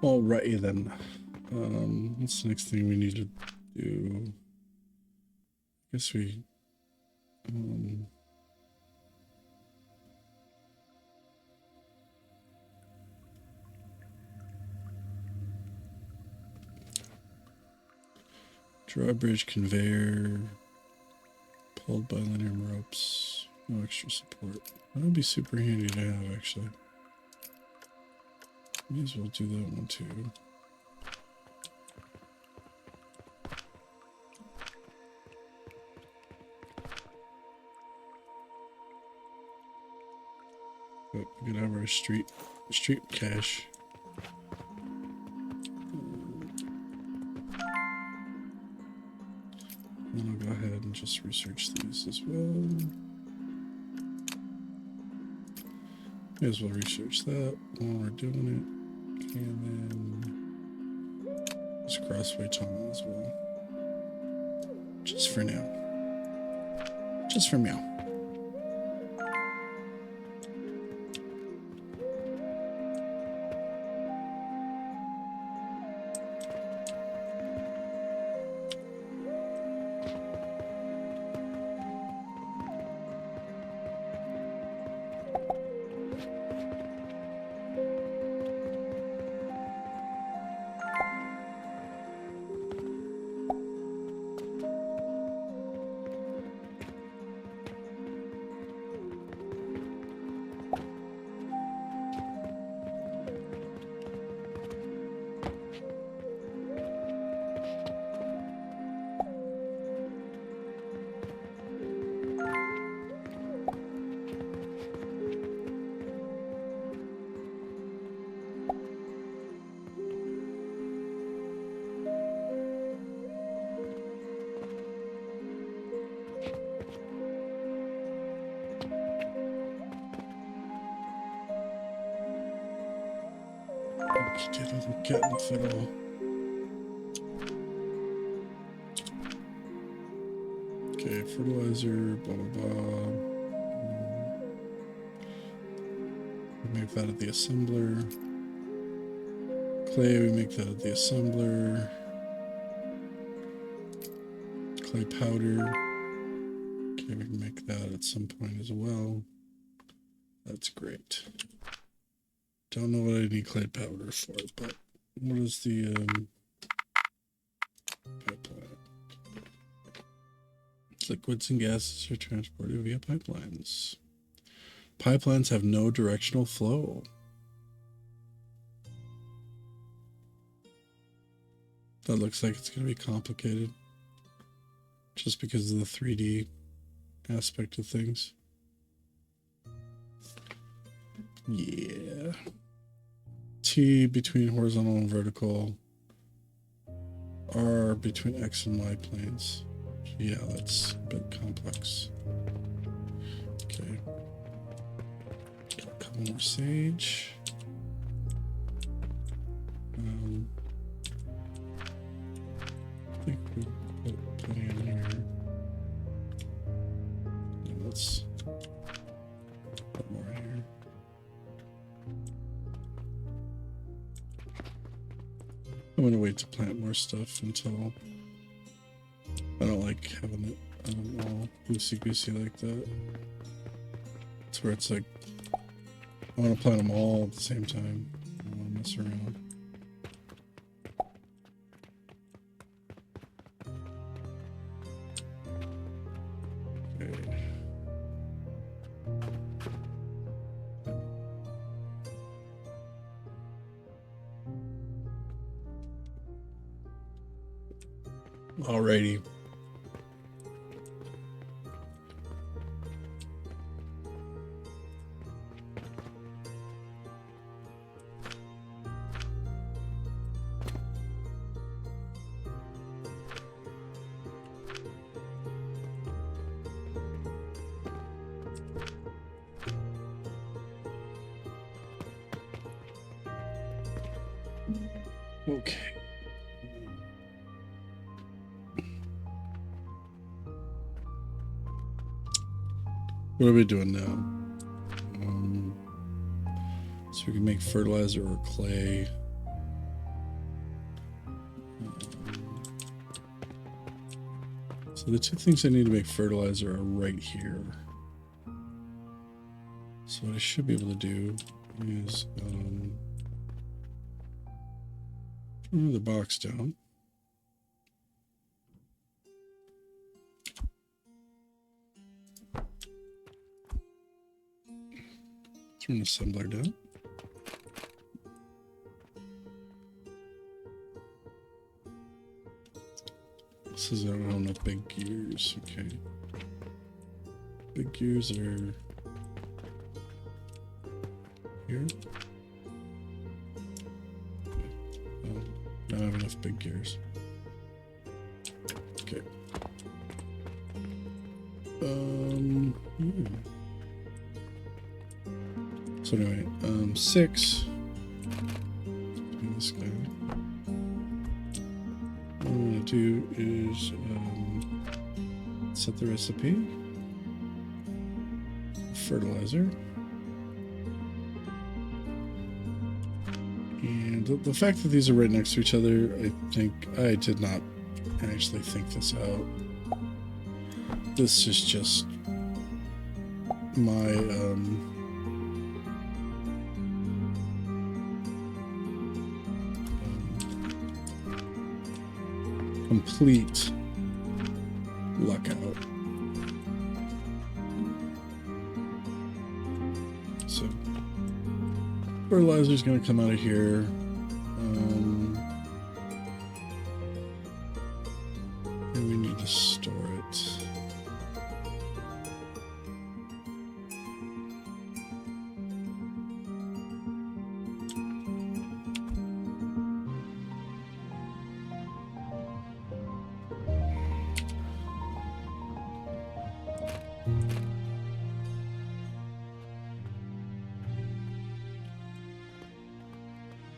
Alrighty then. What's the next thing we need to do? I guess we drawbridge conveyor pulled by linear ropes. No extra support. That would be super handy to have, actually. May as well do that one too. But we could have our street cache. And I'll go ahead and just research these as well. May as well research that while we're doing it. And then Use crossway tunnel as well. Just for now. Just for meow. Get in the fiddle. Okay, fertilizer, blah blah blah. We make that at the assembler. Clay, we make that at the assembler. Clay powder. Okay, we can make that at some point as well. That's great. Don't know what I need clay powder for, but what is the pipeline? Liquids and gases are transported via pipelines. Pipelines have no directional flow. That looks like it's going to be complicated. Just because of the 3D aspect of things. Yeah. T between horizontal and vertical. R between X and Y planes. Yeah, that's a bit complex. Okay. A couple more sage. I think we put plenty in here. Yeah, let's put more in here. I'm gonna wait to plant more stuff until I don't like having it all loosey-goosey like that. It's where it's like I want to plant them all at the same time. I don't want to mess around. Okay. Alrighty. Okay. What are we doing now? So we can make fertilizer or clay. So the two things I need to make fertilizer are right here. So what I should be able to do is move the box down. Turn the assembler down. This is I don't have enough big gears. Okay. Big gears are here. Oh, I don't have enough big gears. Okay. Yeah. So anyway, 6. This guy. do is set the recipe. Fertilizer. And the fact that these are right next to each other, I did not actually think this out. This is just my complete luck out. So fertilizer is going to come out of here. And we need to store it.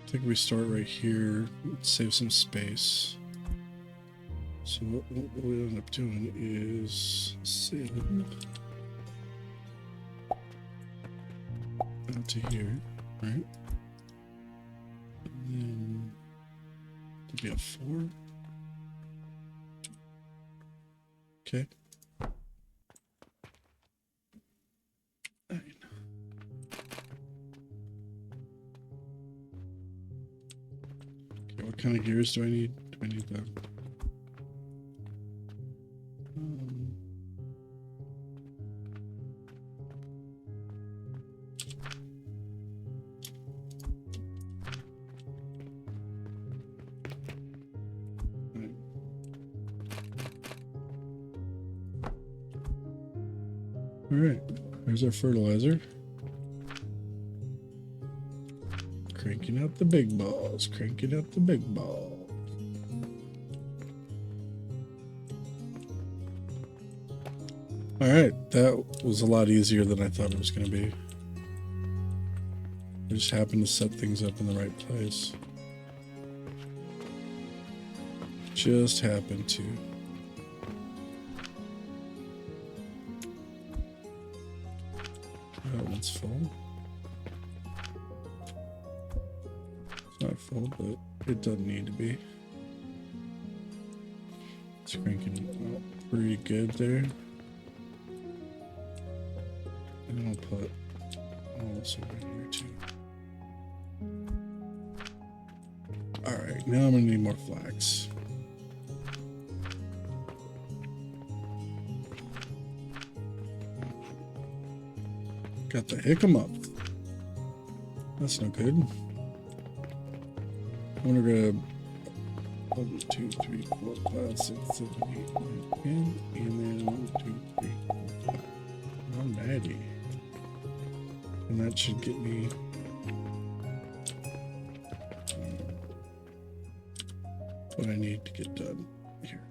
I think we start right here, save some space. So what we end up doing is save out to here, right? And then it'll be a 4. Okay. 9. Okay, what kind of gears do I need? Do I need them? All right, there's our fertilizer. Cranking out the big balls, cranking out the big balls. All right, that was a lot easier than I thought it was going to be. I just happened to set things up in the right place. Just happened to. That one's full. It's not full, but it doesn't need to be. It's cranking out pretty good there. And I'll put all this over here too. Alright, now I'm gonna need more flax. Got the hiccup. That's no good. I'm gonna grab 1, 2, 3, 4, 5, 6, 7, 8, 9, 10, and then 1, 2, 3, 4, 5. Alrighty. And that should get me what I need to get done here.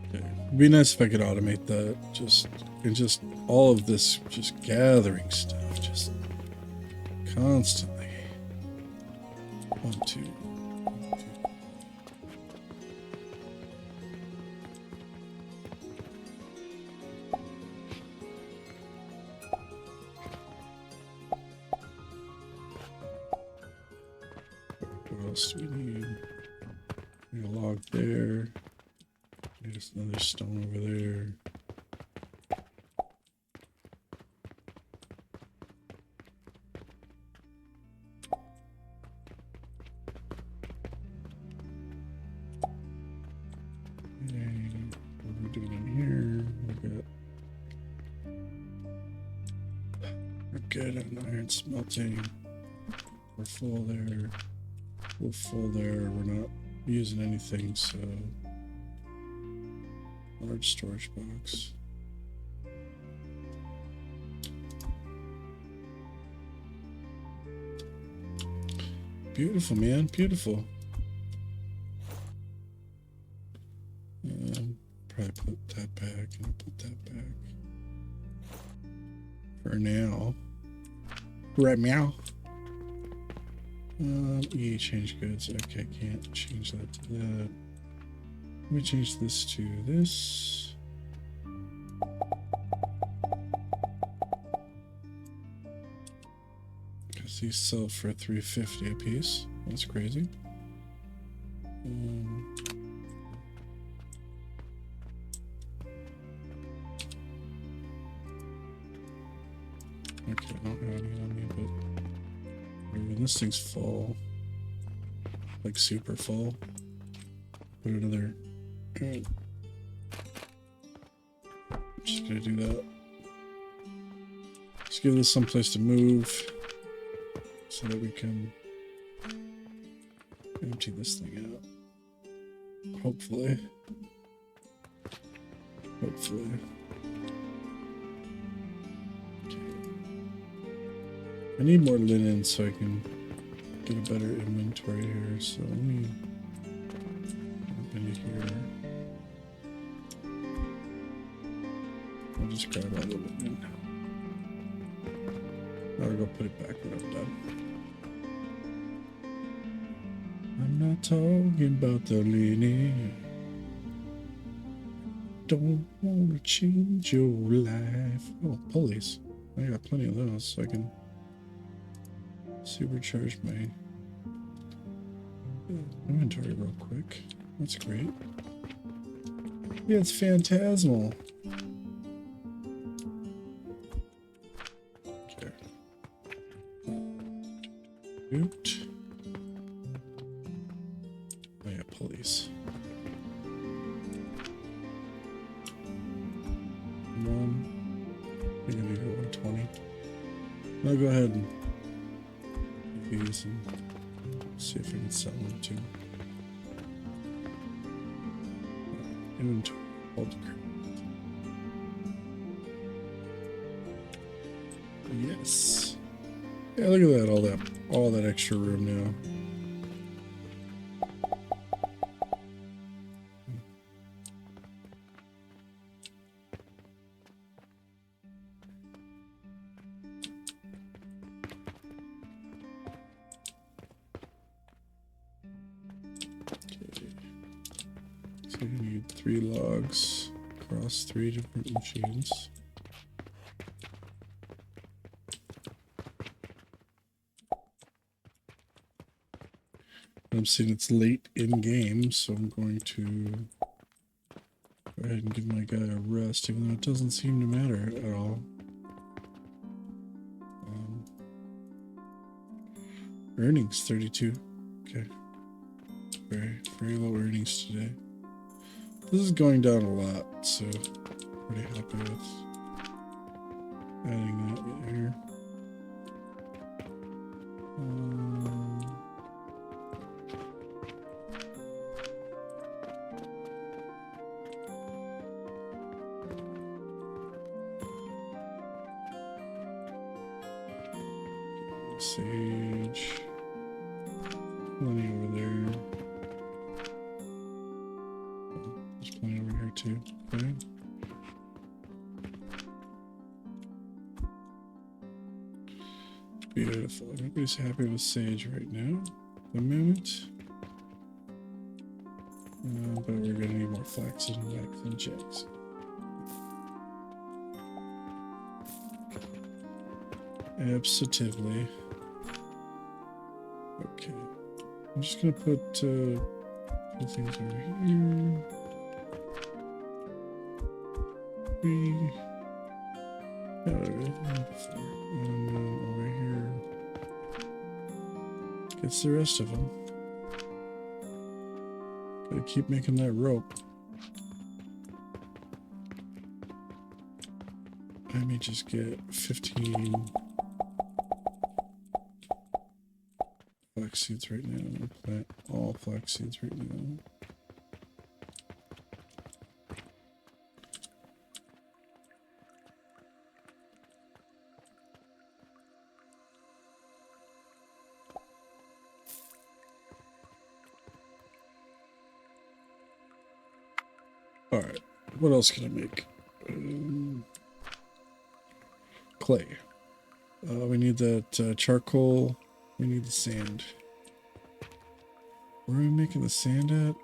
Okay. It'd be nice if I could automate that. Just all of this just gathering stuff, just constantly. 1, 2. What else do we need? We need a log there. There's another stone over there. What are we doing in here? We're good on iron smelting. We're full there. We're full there. We're not using anything, so large storage box. Beautiful, man. Beautiful. Probably put that back and put that back. Right, meow. E change goods. Okay, can't change that to that. Let me change this to this. Because these sell for $3.50 a piece. That's crazy. Okay, I don't have any on me, but when this thing's full, like super full, put another. Just gonna do that. Just give this some place to move so that we can empty this thing out. Hopefully. Hopefully. Okay. I need more linen so I can get a better inventory here. So let me open it here. I'll just grab all the linen. I'll go put it back when I'm done. I'm not talking about the linen. Don't want to change your life. Oh, pulleys. I got plenty of those, so I can supercharge my inventory real quick. That's great. Yeah, it's phantasmal. Okay. Oot. Oh yeah, pulleys. I think I need to go 120. I'll go ahead and do these and see if I can sell them too. Inventory. Yes. Yeah, look at that. All that extra room now. So you need 3 logs across 3 different machines. I'm seeing it's late in game, so I'm going to go ahead and give my guy a rest, even though it doesn't seem to matter at all. Earnings 32. Okay. Very low earnings today. This is going down a lot, so pretty happy with adding that here. Sage. Plenty over there. There's plenty over here too. Okay. Beautiful. Everybody's happy with sage right now. The moment. But we're gonna need more flax and wax and checks. Absolutely. Okay. I'm just gonna put 2 things over here. 3. And then over here gets the rest of them. Gotta keep making that rope. Let me just get 15 flax seeds right now. I'm gonna plant all flax seeds right now. All right, what else can I make? Clay. We we need that charcoal. We need the sand. Where are we making the sand at?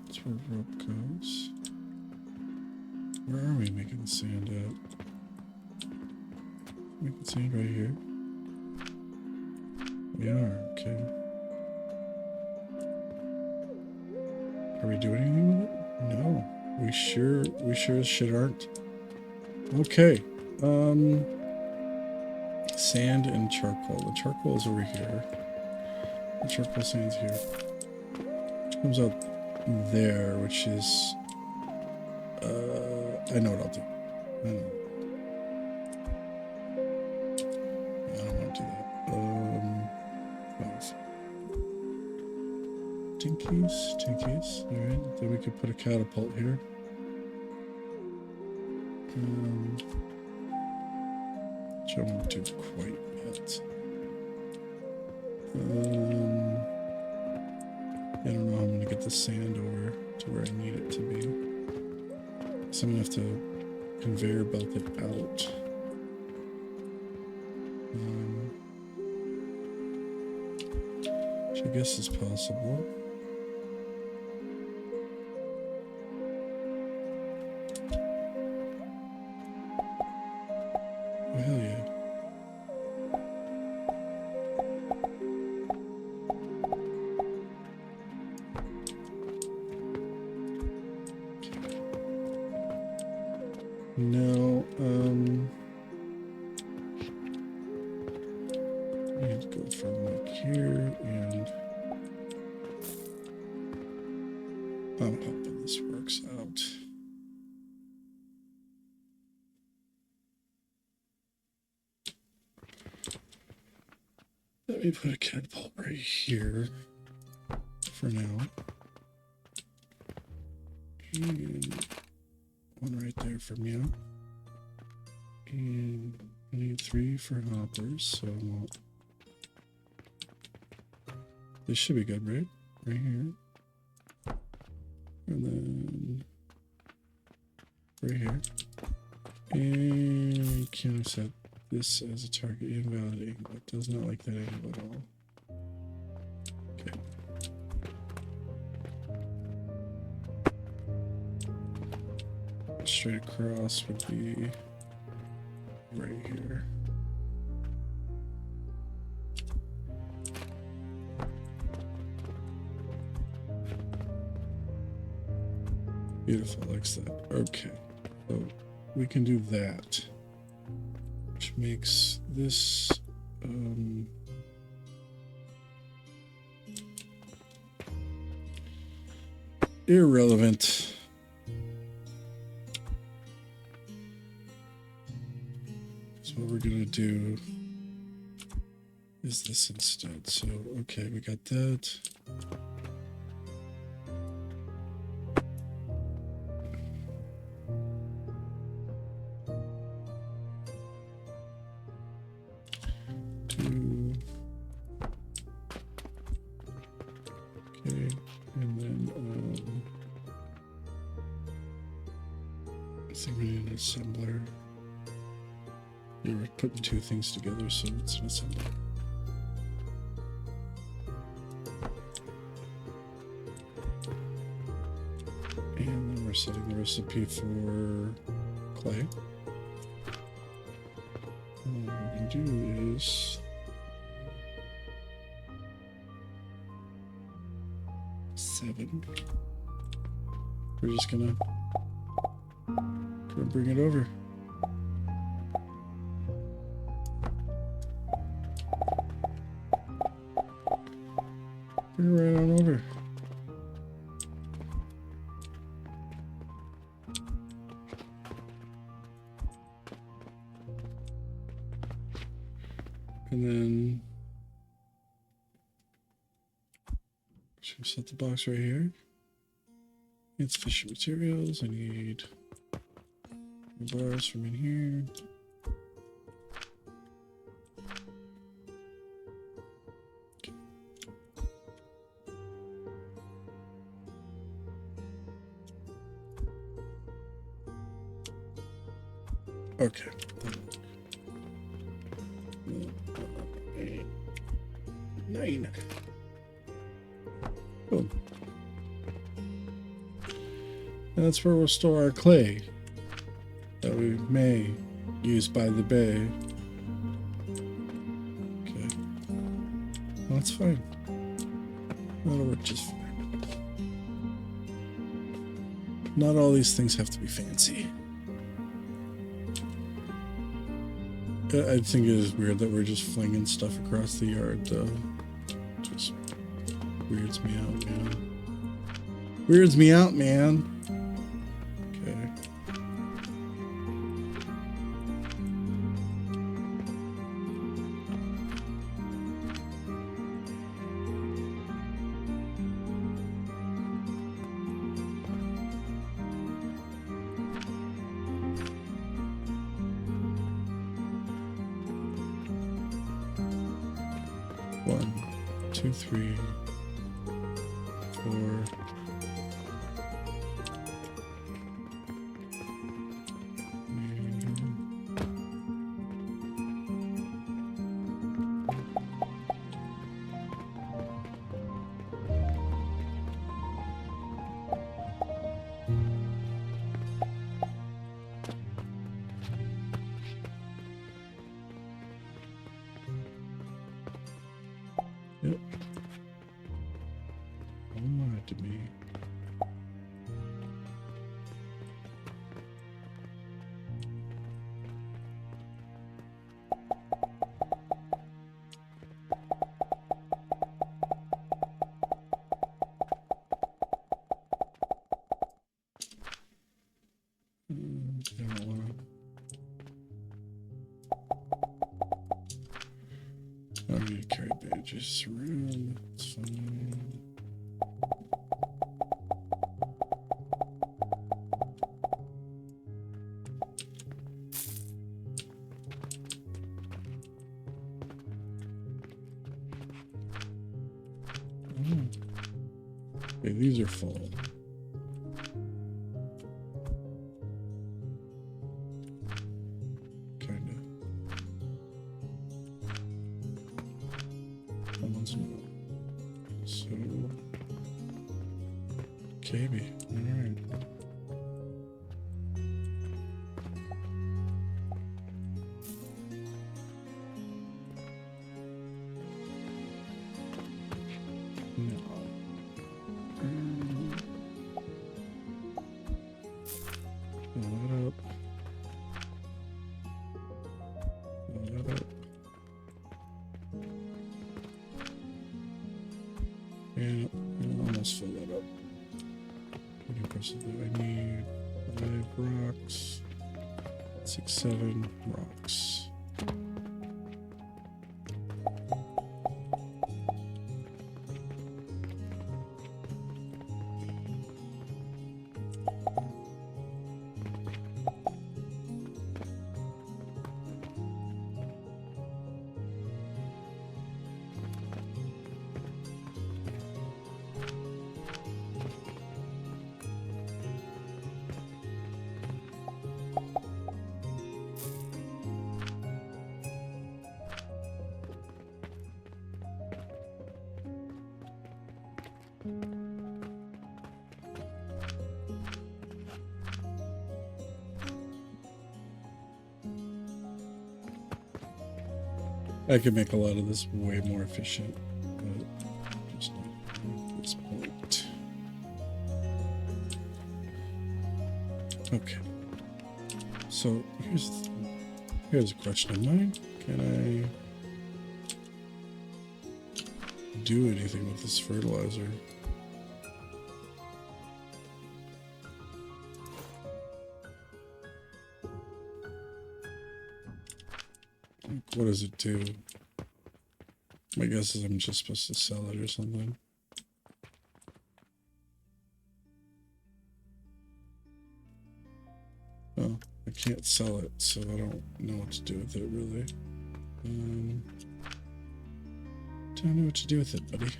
That's where rope goes. Where are we making the sand at? Making sand right here. We are, okay. Are we doing anything with it? No. We sure as shit aren't. Okay. Sand and charcoal. The charcoal is over here. The charcoal sand's here. Which comes out there, which is I know what I'll do. I know. I don't want to do that. Tinkies. Alright, then we could put a catapult here. Which I won't do quite yet. I don't know how I'm going to get the sand over to where I need it to be. So I'm going to have to conveyor belt it out. Which I guess is possible. Oh, hell yeah. No, I need to go from like here and I'm hoping this works out. Let me put a catapult right here for now. And one right there for you. And I need 3 for hoppers, so I want... This should be good, right? Right here. And then... right here. And can I set this as a target? Invalid angle. It does not like that angle at all. Okay. Straight across would be right here. Beautiful, likes that. Okay, so we can do that, which makes this irrelevant. So what we're gonna do is this instead. So okay, we got that. Okay, and then I think we need an assembler. Yeah, we're putting 2 things together, so it's an assembler. And then we're setting the recipe for clay. And what we can do is 7. We're just gonna bring it over. Bring it right on over. And then should we set the box right here? It's fishing materials. I need bars from in here. Okay. Okay. 9. Boom. And that's where we'll store our clay that we may use by the bay. Okay. Well, that's fine. That'll work just fine. Not all these things have to be fancy. I think it is weird that we're just flinging stuff across the yard, though. Just weirds me out, man. Weirds me out, man. Okay. One, two, 3, 4. Yep. Oh my, to me. I don't wanna. I don't need to carry bandages around. It's fine. Okay, these are full. Kinda. That one's not. So, KB. Alright. No. Fill that up. Fill that up. Yeah, I'll almost fill that up. What impressively I need 5 rocks. 6, 7 rocks. I could make a lot of this way more efficient, but just not at this point. Okay. So here's a question of mine. Can I do anything with this fertilizer? What does it do? My guess is I'm just supposed to sell it or something. Oh, I can't sell it, so I don't know what to do with it, really. Don't know what to do with it, buddy.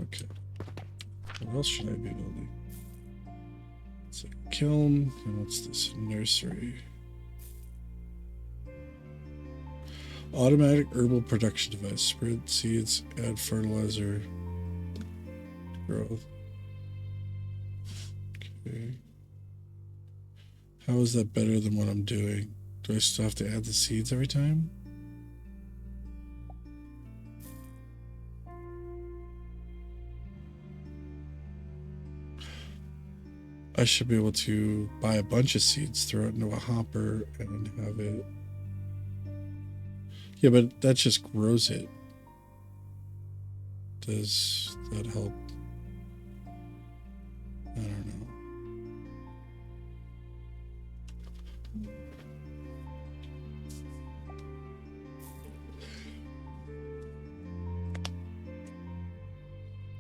Okay. What else should I be building? It's a kiln. And what's this? Nursery. Automatic herbal production device. Spread seeds, add fertilizer. Growth. Okay. How is that better than what I'm doing? Do I still have to add the seeds every time? I should be able to buy a bunch of seeds, throw it into a hopper, and have it. Yeah, but that just grows it. Does that help? I don't know.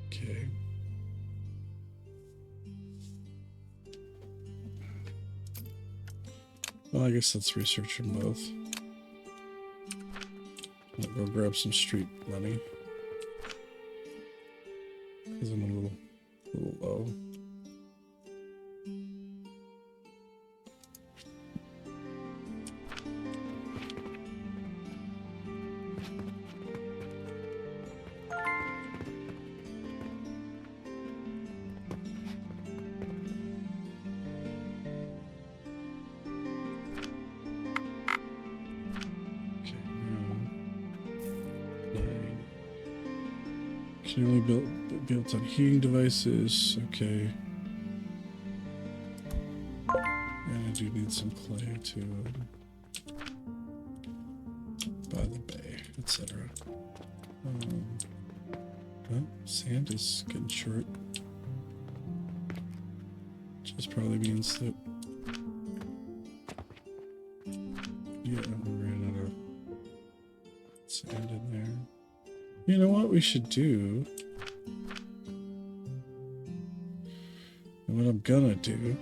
Okay. Well, I guess let's research them both. I'll go grab some street money. Because I'm a little low. Can only be built on heating devices. Okay. And I do need some clay to by the bay, etc. Well, sand is getting short. Which probably means that yeah, we ran out of sand in there. You know what we should do? And what I'm gonna do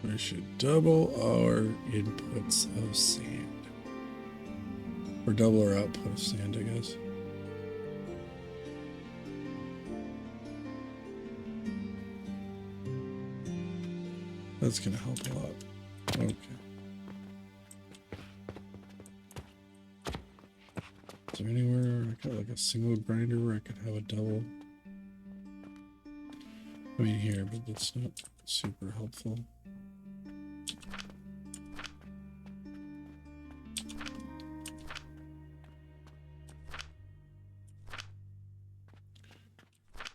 we should double our inputs of sand. Or double our output of sand, I guess. That's gonna help a lot. Okay. Is there anywhere I got like a single grinder where I could have a double? I mean here, but that's not super helpful.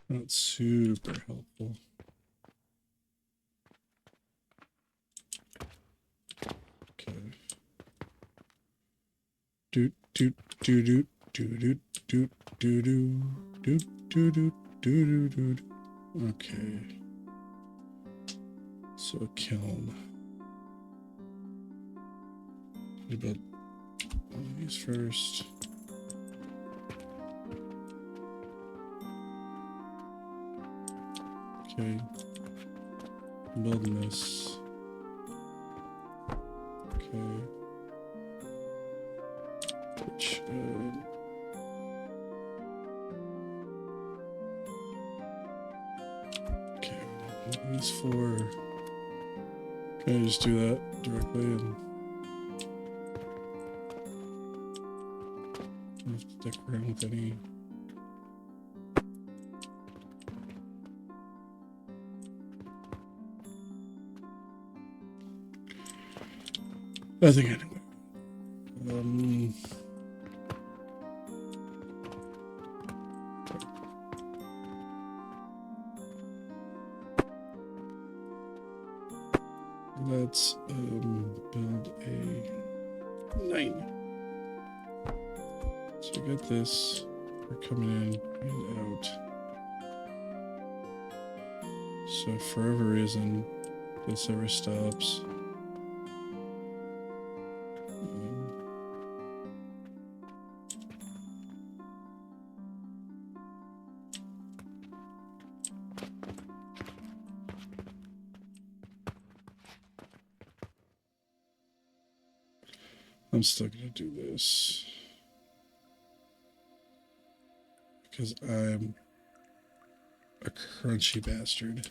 Not super helpful. Doot doot doot doot doot doot doot doot doot doot doot doot. Okay. So a kiln. We build one of these first. Okay. I'm building this. Okay. Okay, these four. Can I just do that directly and don't have to dick around with any? I think anyway. Let's build a 9. So I got this. We're coming in and out. So if for whatever reason this ever stops. I'm still gonna do this because I'm a crunchy bastard.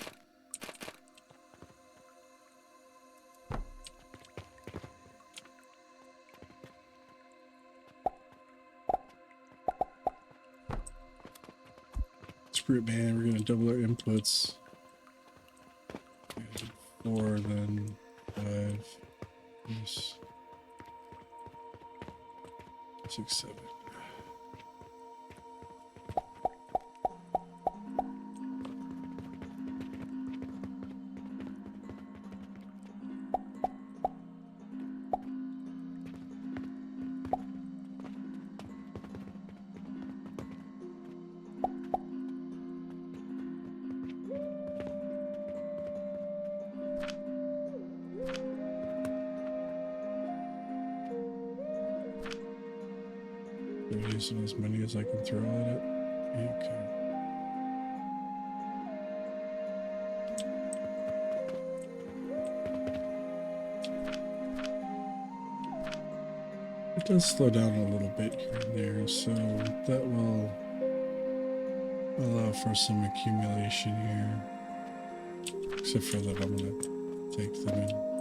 Screw it, man. We're gonna double our inputs. 4, then 5, yes. 6, 7. Using as many as I can throw at it. Okay. It does slow down a little bit here and there, so that will allow for some accumulation here. Except for that I'm going to take them in.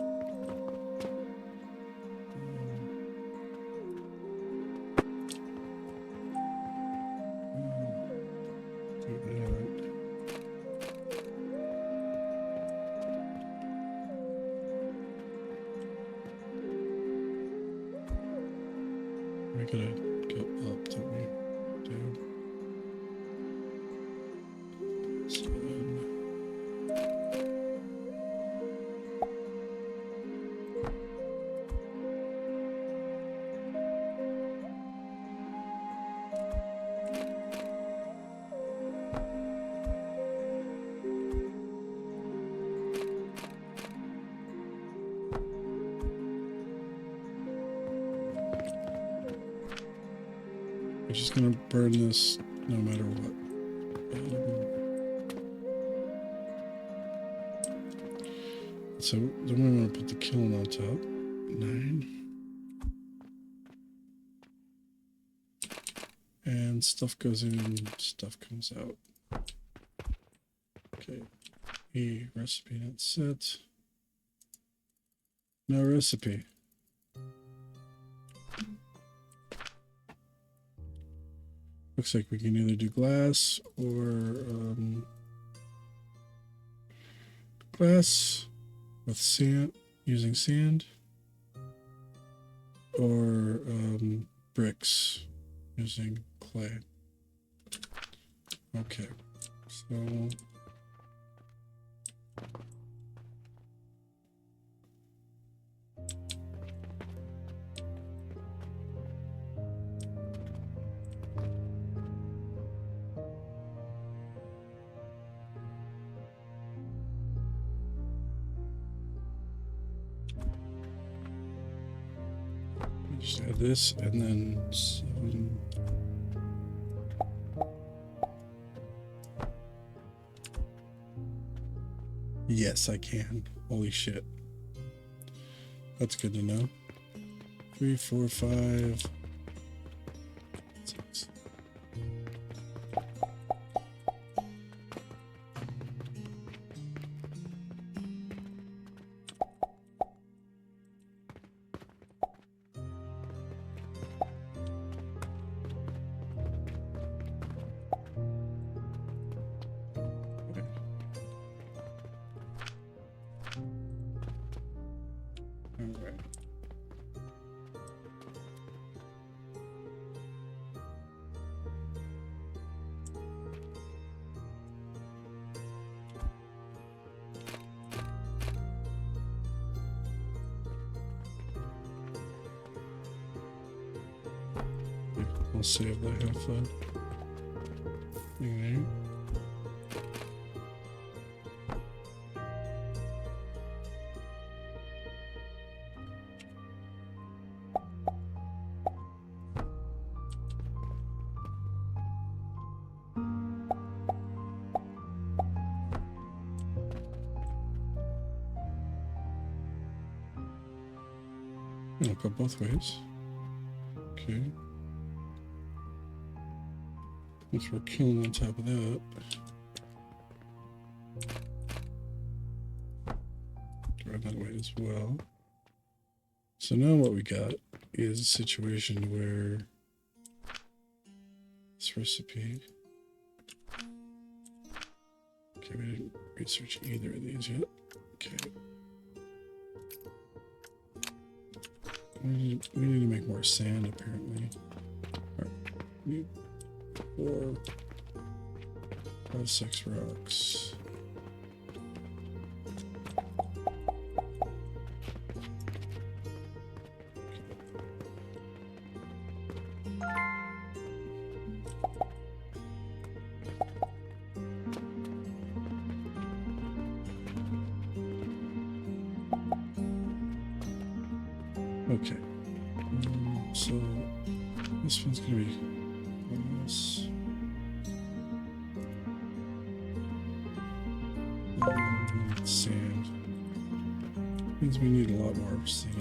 We gotta go up, don't we? Down. 7. We're just gonna burn this no matter what. So then we want to put the kiln on top. 9. And stuff goes in, stuff comes out. Okay. A recipe not set. No recipe. Looks like we can either do glass or glass with sand, using sand, or bricks using clay. Okay, so just add this and then some. Yes, I can. Holy shit. That's good to know. 3, 4, 5, 6. I'll save the half thing there. It'll go both ways. Okay. If we're killing on top of that. Throw that away as well. So now what we got is a situation where this recipe. Okay, we didn't research either of these yet. Okay. We need to make more sand, apparently. Alright. We need 4, 5, 6 rocks. Okay. So this one's gonna be on this. Sand. Means we need a lot more sand.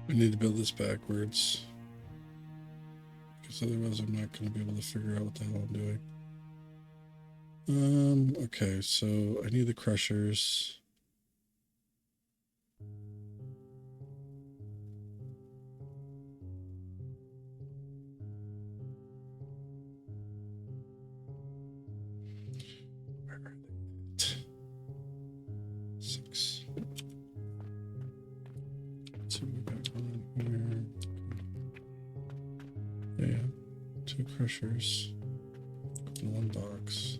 I need to build this backwards, because otherwise I'm not going to be able to figure out what the hell I'm doing. Okay, so I need the crushers. Where are they? 6. So we got one here. Yeah, 2 crushers in 1 box.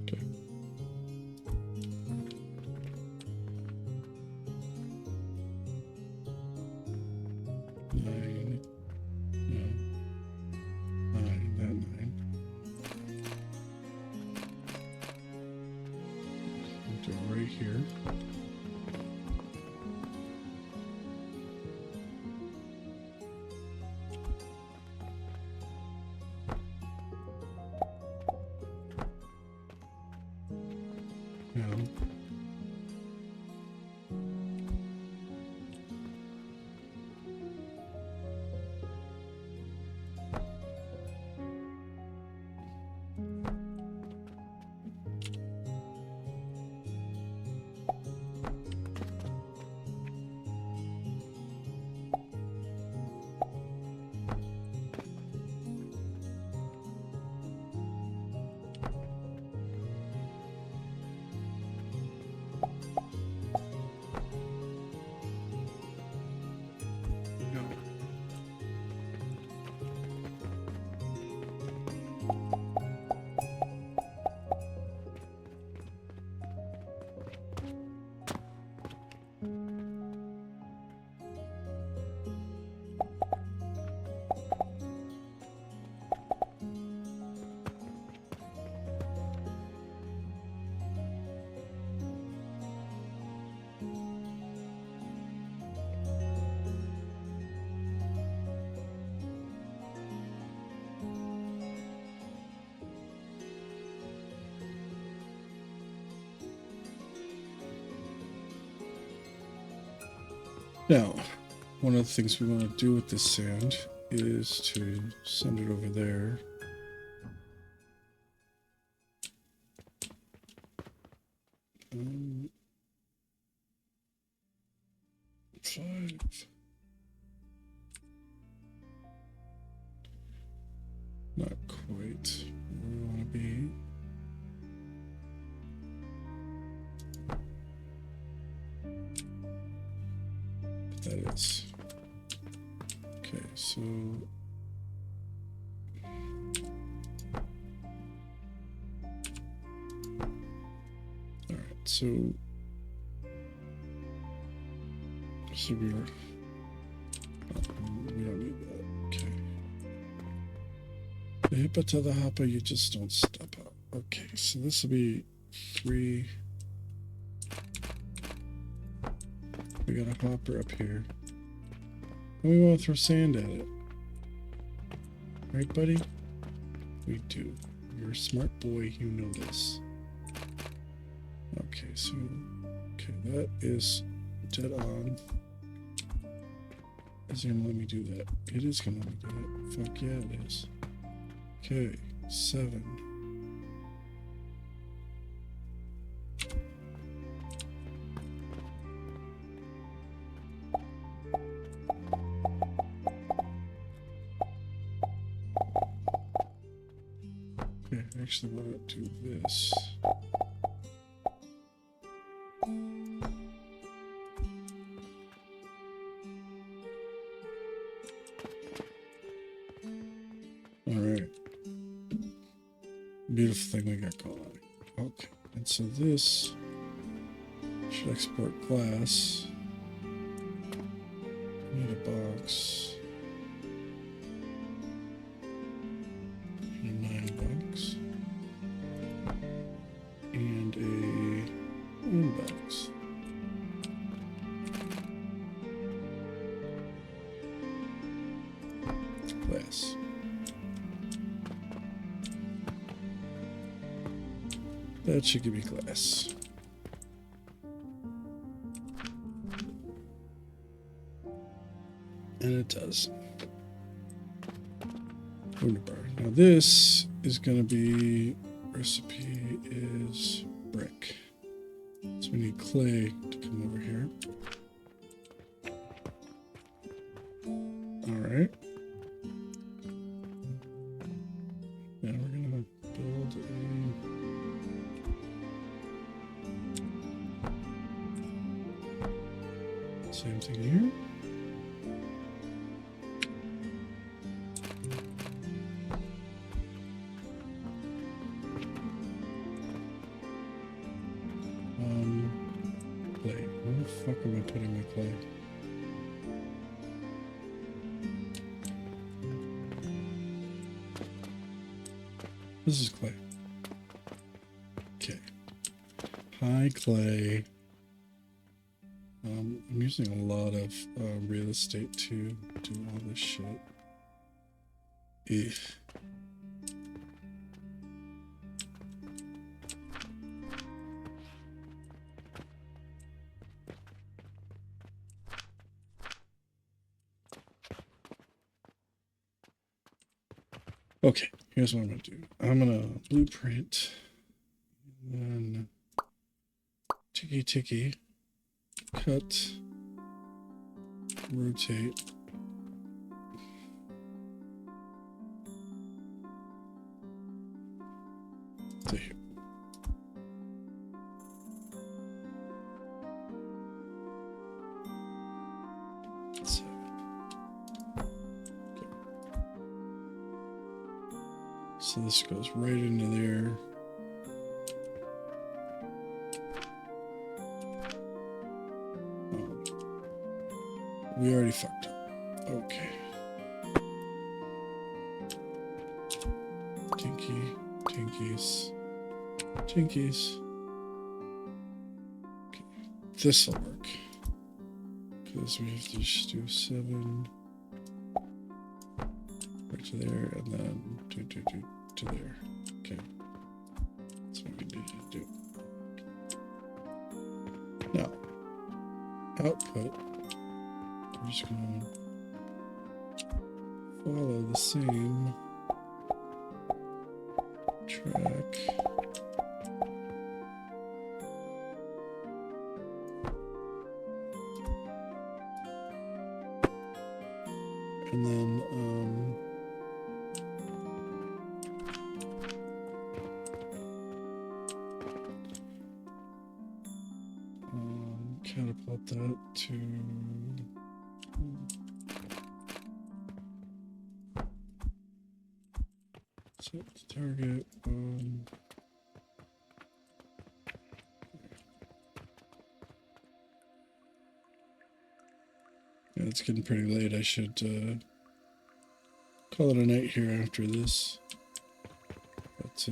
Okay. 9. No. 9, that 9. Do it right here. Now, Now, one of the things we want to do with this sand is to send it over there. Five. Not quite where we want to be. But that is. Okay, so all right, so we are. We don't need that. Okay. The hippa to the hopper, you just don't step up. Okay, so this will be 3. We got a hopper up here. And we want to throw sand at it. Right, buddy? We do. You're a smart boy, you know this. Okay, so that is dead on. Is it gonna let me do that? It is gonna let me do it. Fuck yeah, it is. Okay, 7. Okay, I actually want to do this. Alright. Beautiful thing we got going on. Okay, and so this should export glass. Need a box. And $9. And a $1. Glass. That should give me glass. And it does. Wunderbar. Now this is going to be, recipe is brick. So we need clay to come over here. Alright. Now we're going to build a... Same thing here. Clay. Where the fuck am I putting my clay? This is clay. Okay. Hi, clay. I'm using a lot of real estate to do all this shit. Eugh. Okay, here's what I'm going to do. I'm going to blueprint, and then ticky, cut, rotate. To here. So this goes right into there. Oh. We already fucked up. Okay. Tinkies. Okay. This'll work. Because we have to just do 7 right to there and then to there. Okay. That's what we need to do. Now, output I'm just gonna follow the same track. And then catapult that to set the target. Yeah, it's getting pretty late. I should call it a night here after this. But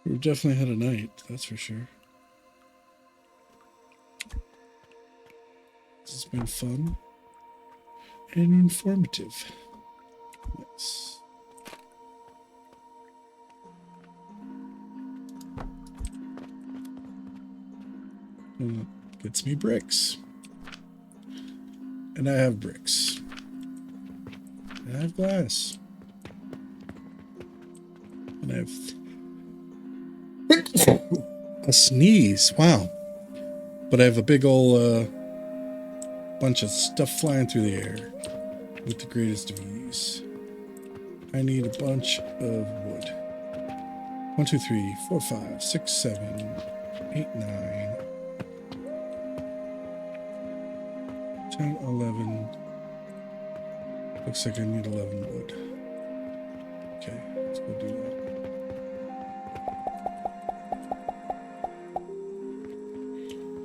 we've definitely had a night, that's for sure. This has been fun and informative. Nice. Gets me bricks. And I have bricks. And I have glass. And I have a sneeze. Wow. But I have a big old bunch of stuff flying through the air with the greatest of ease. I need a bunch of wood. 1, 2, 3, 4, 5, 6, 7, 8, 9, 10, 11. Looks like I need 11 wood. Okay, let's go do that.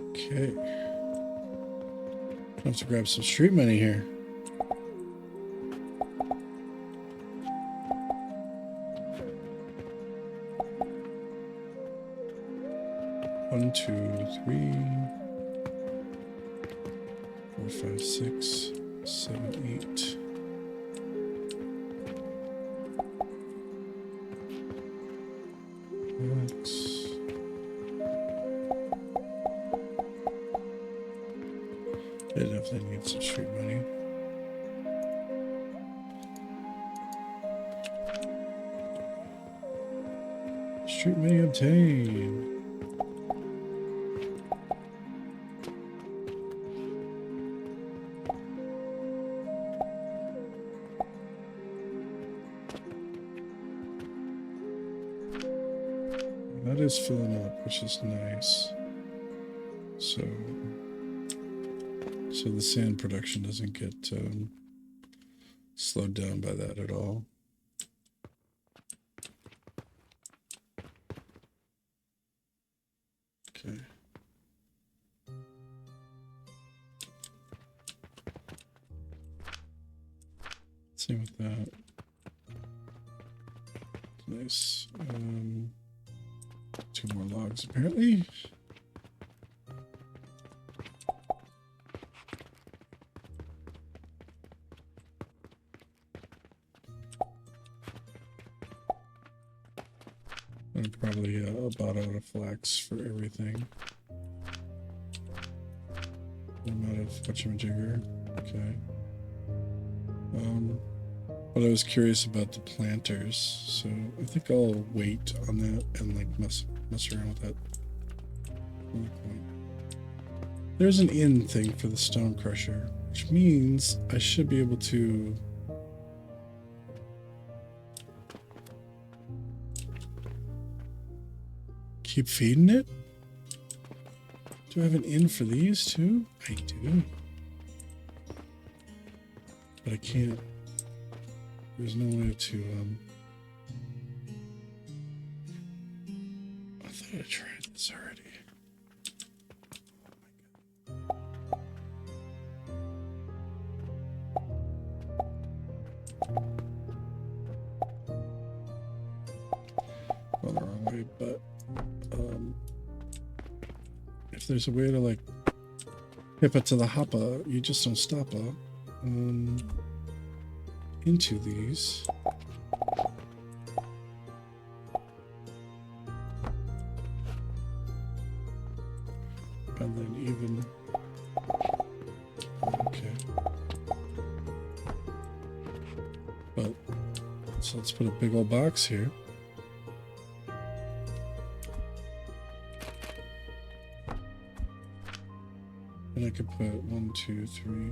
Okay. I have to grab some street money here. One, 2, 3, 4, 5, 6, 7, 8. I definitely need some street money. Street money obtained. That is filling up, which is nice. So the sand production doesn't get slowed down by that at all. Okay. Same with that. Nice. 2 more logs apparently. I'm probably about out of flax for everything. I'm out of whatchamajigger. Okay. But I was curious about the planters, so I think I'll wait on that and like mess around with that. There's an in thing for the stone crusher, which means I should be able to keep feeding it. Do I have an in for these too? I do. But I can't. There's no way to, I thought I tried this already. Going the wrong way, but, if there's a way to, like, hip it to the hopper, you just don't stop it. Into these. And then even... Okay. But, so let's put a big old box here. And I could put 1, 2, 3,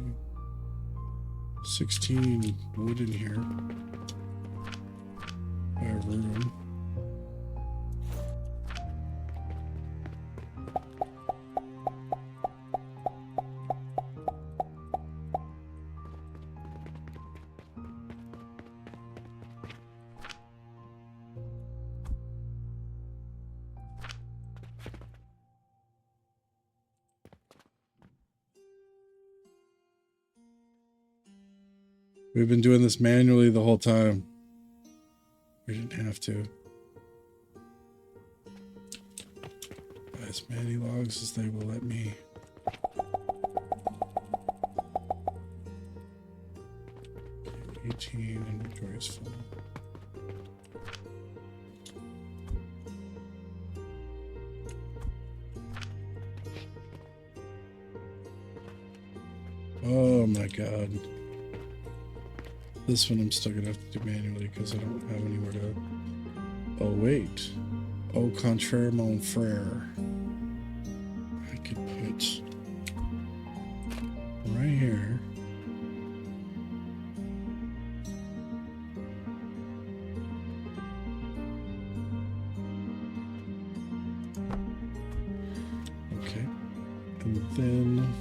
16 wood in here. I have room. We've been doing this manually the whole time. We didn't have to. As many logs as they will let me. Okay, 18 inventory is full. Oh my god. This one I'm still gonna have to do manually because I don't have anywhere to... Oh wait. Au contraire, mon frère. I could put... right here. Okay. And then...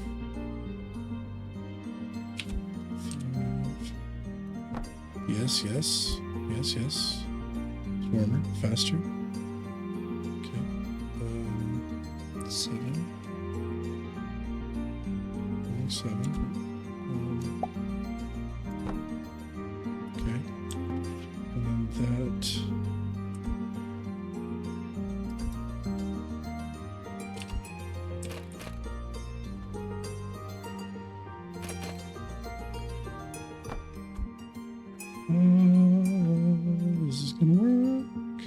Yes, yes, yes, yes. It's warmer, faster. Okay. 7. 7. Okay. And then that. This is gonna work.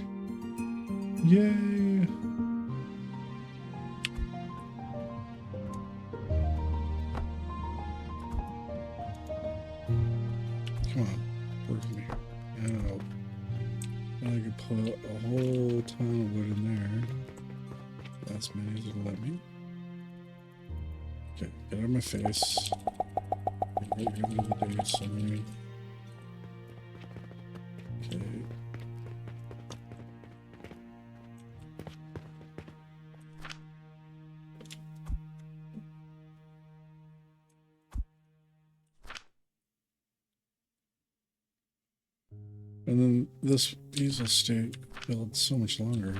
Yay. Come on, work with me. Now, I could put a whole ton of wood in there. That's many as it'll let me. Okay, get out of my face. Get rid of the day summary. Okay. And then these will stay build so much longer.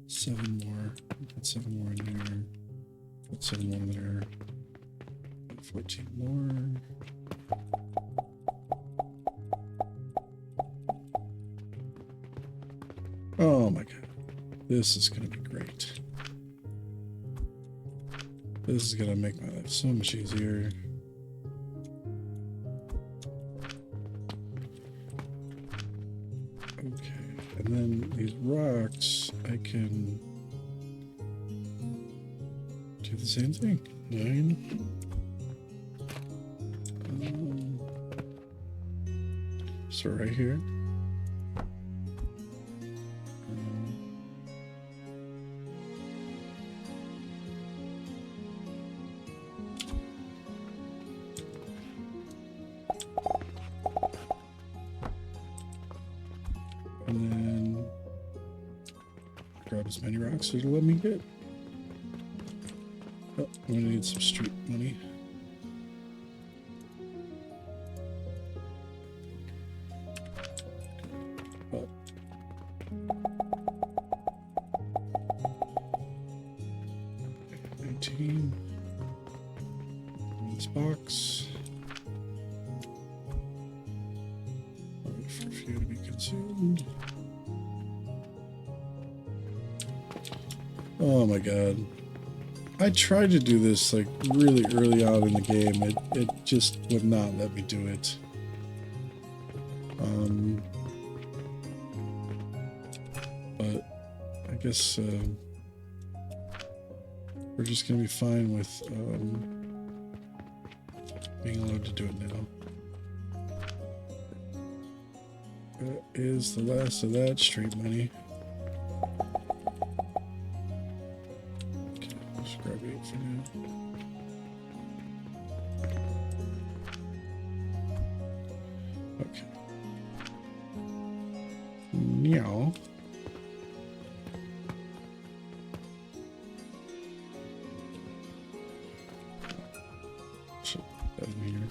7 more. Put 7 more in there. Put 7 more in there. Put 14 more. Oh my god. This is gonna be great. This is gonna make my life so much easier. Okay, and then these rocks, I can do the same thing. 9. So right here. And then grab as many rocks as it'll let me get. Oh, I'm gonna need some street money. Oh. 19. In this box. Wait for a few to be consumed. Oh my god. I tried to do this like really early on in the game. It just would not let me do it. But I guess we're just gonna be fine with being allowed to do it now. That is the last of that street money. Okay, let's grab 8 for now. Okay. Meow. Should put that in here.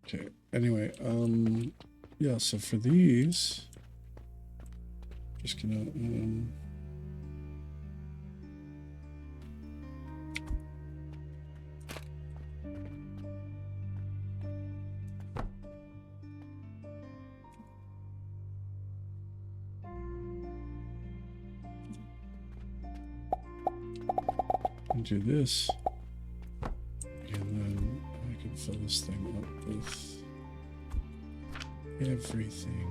Okay, anyway, yeah, so for these, just gonna, do this, and then I can fill this thing up with everything.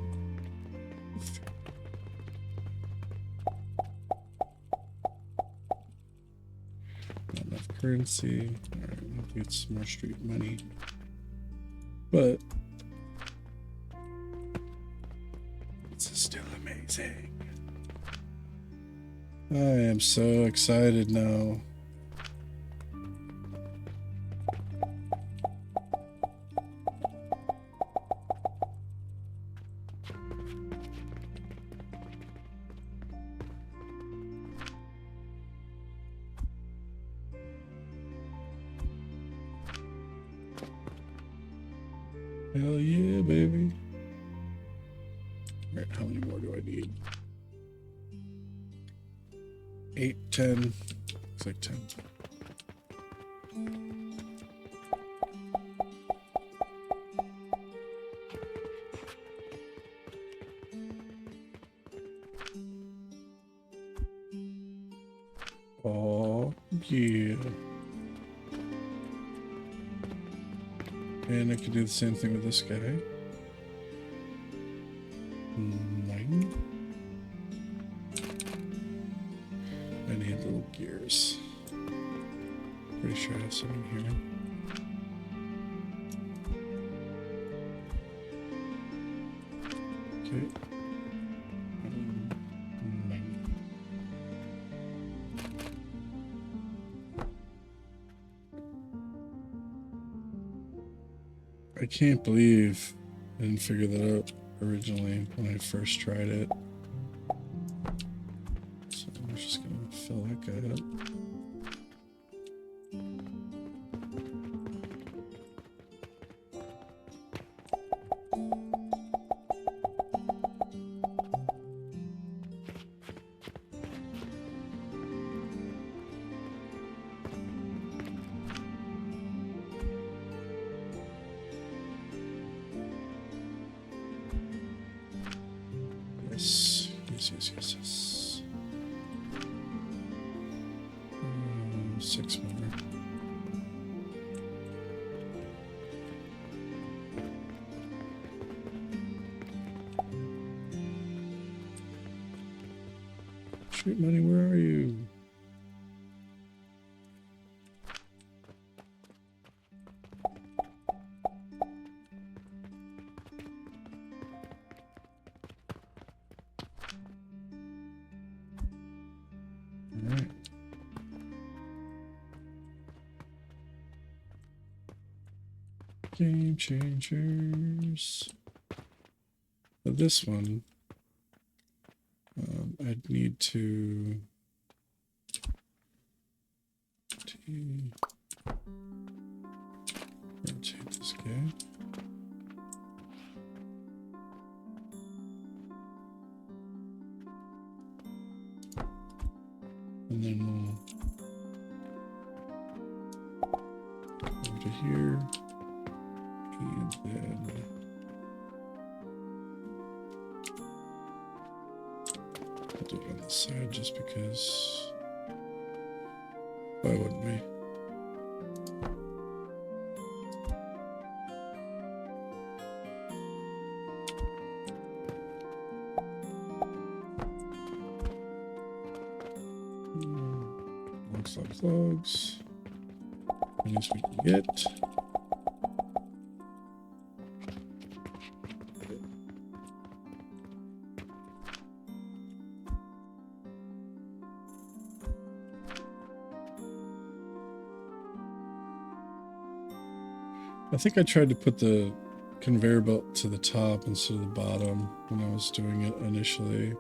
Not enough currency. Alright, we'll get some more street money. But it's still amazing. I am so excited now. Hell yeah, baby. Alright, how many more do I need? 8, 10. Looks like 10. Oh, yeah. And I can do the same thing with this guy. 9. I need little gears. Pretty sure I have some in here. Okay. 9. I can't believe I didn't figure that out originally when I first tried it. So I'm just gonna fill that guy up. Yes. 6 more. Street money, where are you? Alright. Game changers. But this one, I'd need to rotate this guy. And then we'll go over to here. And then I'll do it on this side just because. Why wouldn't we? Logs. Things we can get. I think I tried to put the conveyor belt to the top instead of the bottom when I was doing it initially.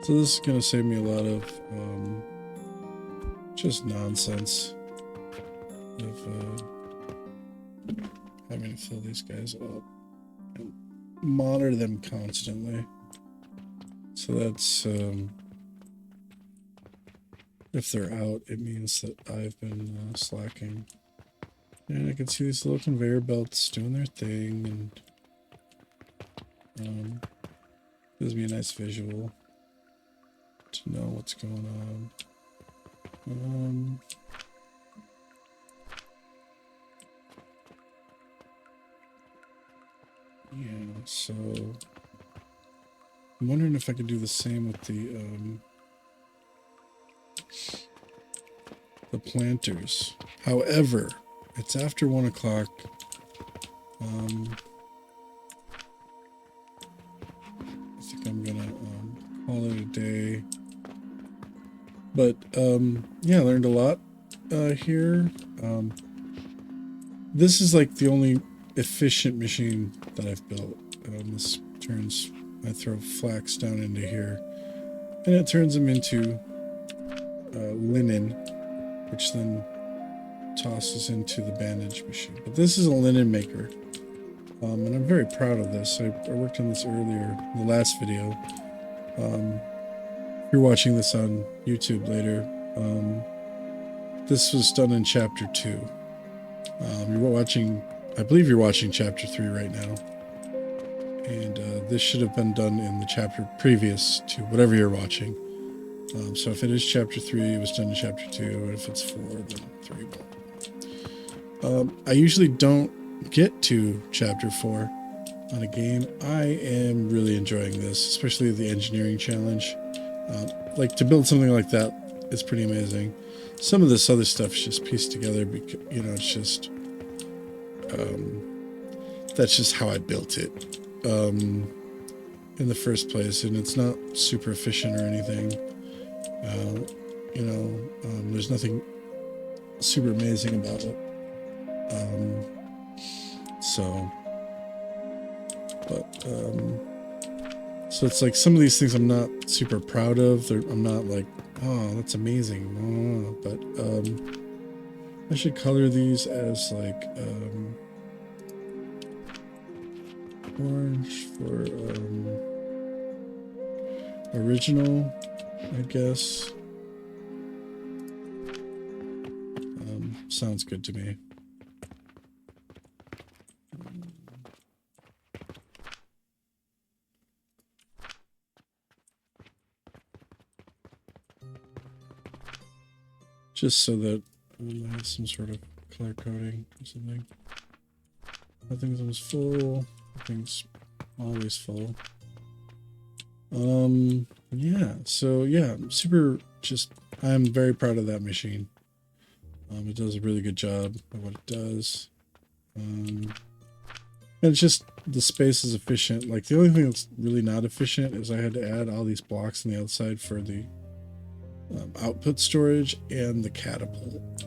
So this is going to save me a lot of just nonsense of having to fill these guys up and monitor them constantly. So that's if they're out, it means that I've been slacking. And I can see these little conveyor belts doing their thing, and gives me a nice visual to know what's going on. Yeah, so I'm wondering if I could do the same with the planters. However, it's after 1 o'clock. I think I'm gonna call it a day. But yeah, I learned a lot here. This is like the only efficient machine that I've built. This turns, I throw flax down into here, and it turns them into linen, which then tosses into the bandage machine. But this is a linen maker, and I'm very proud of this. I worked on this earlier in the last video. If you're watching this on YouTube later, this was done in chapter 2. You're watching, I believe you're watching chapter 3 right now, and this should have been done in the chapter previous to whatever you're watching. So if it is chapter 3, it was done in chapter 2, and if it's 4, then 3 won't. I usually don't get to chapter 4 on a game. I am really enjoying this, especially the engineering challenge. Like, to build something like that is pretty amazing. Some of this other stuff is just pieced together because, you know, it's just that's just how I built it in the first place, and it's not super efficient or anything. You know, there's nothing super amazing about it. So it's like some of these things I'm not super proud of. I'm not like, oh, that's amazing. But I should color these as like orange for original, I guess. Sounds good to me. Just so that I have some sort of color coding or something. Nothing's always full. Nothing's always full. Yeah, so yeah, I'm very proud of that machine. It does a really good job of what it does. And it's just, the space is efficient. Like, the only thing that's really not efficient is I had to add all these blocks on the outside for the output storage and the catapult.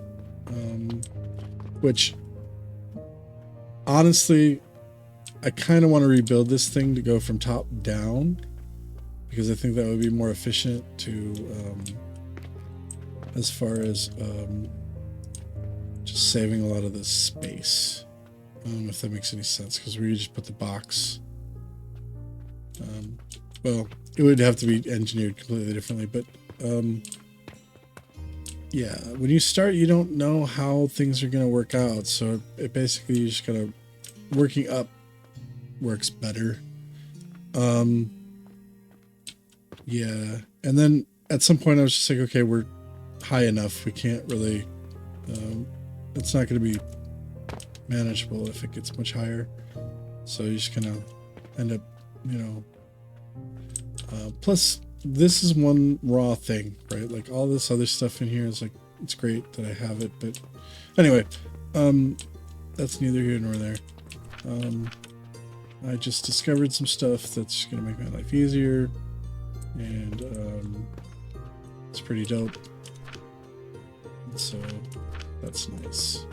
Which, honestly, I kind of want to rebuild this thing to go from top down, because I think that would be more efficient to, as far as just saving a lot of the space. I don't know if that makes any sense, because we just put the box. Well, it would have to be engineered completely differently, but yeah, when you start, you don't know how things are going to work out. So it basically, you just gotta working up works better. Yeah, and then at some point I was just like, okay, we're high enough. We can't really. It's not going to be manageable if it gets much higher. So you're just gonna end up, you know. Plus, this is one raw thing, right? Like all this other stuff in here is like, it's great that I have it, but anyway, that's neither here nor there. I just discovered some stuff that's gonna make my life easier, and it's pretty dope. And so that's nice.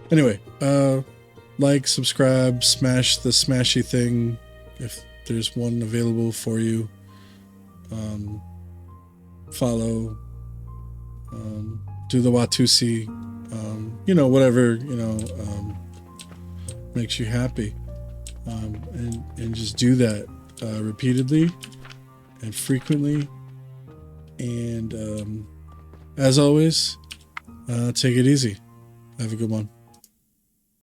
Anyway, like, subscribe, smash the smashy thing if there's one available for you. Follow, do the Watusi, you know, whatever, you know, makes you happy. And just do that repeatedly and frequently. And as always, take it easy. Have a good one.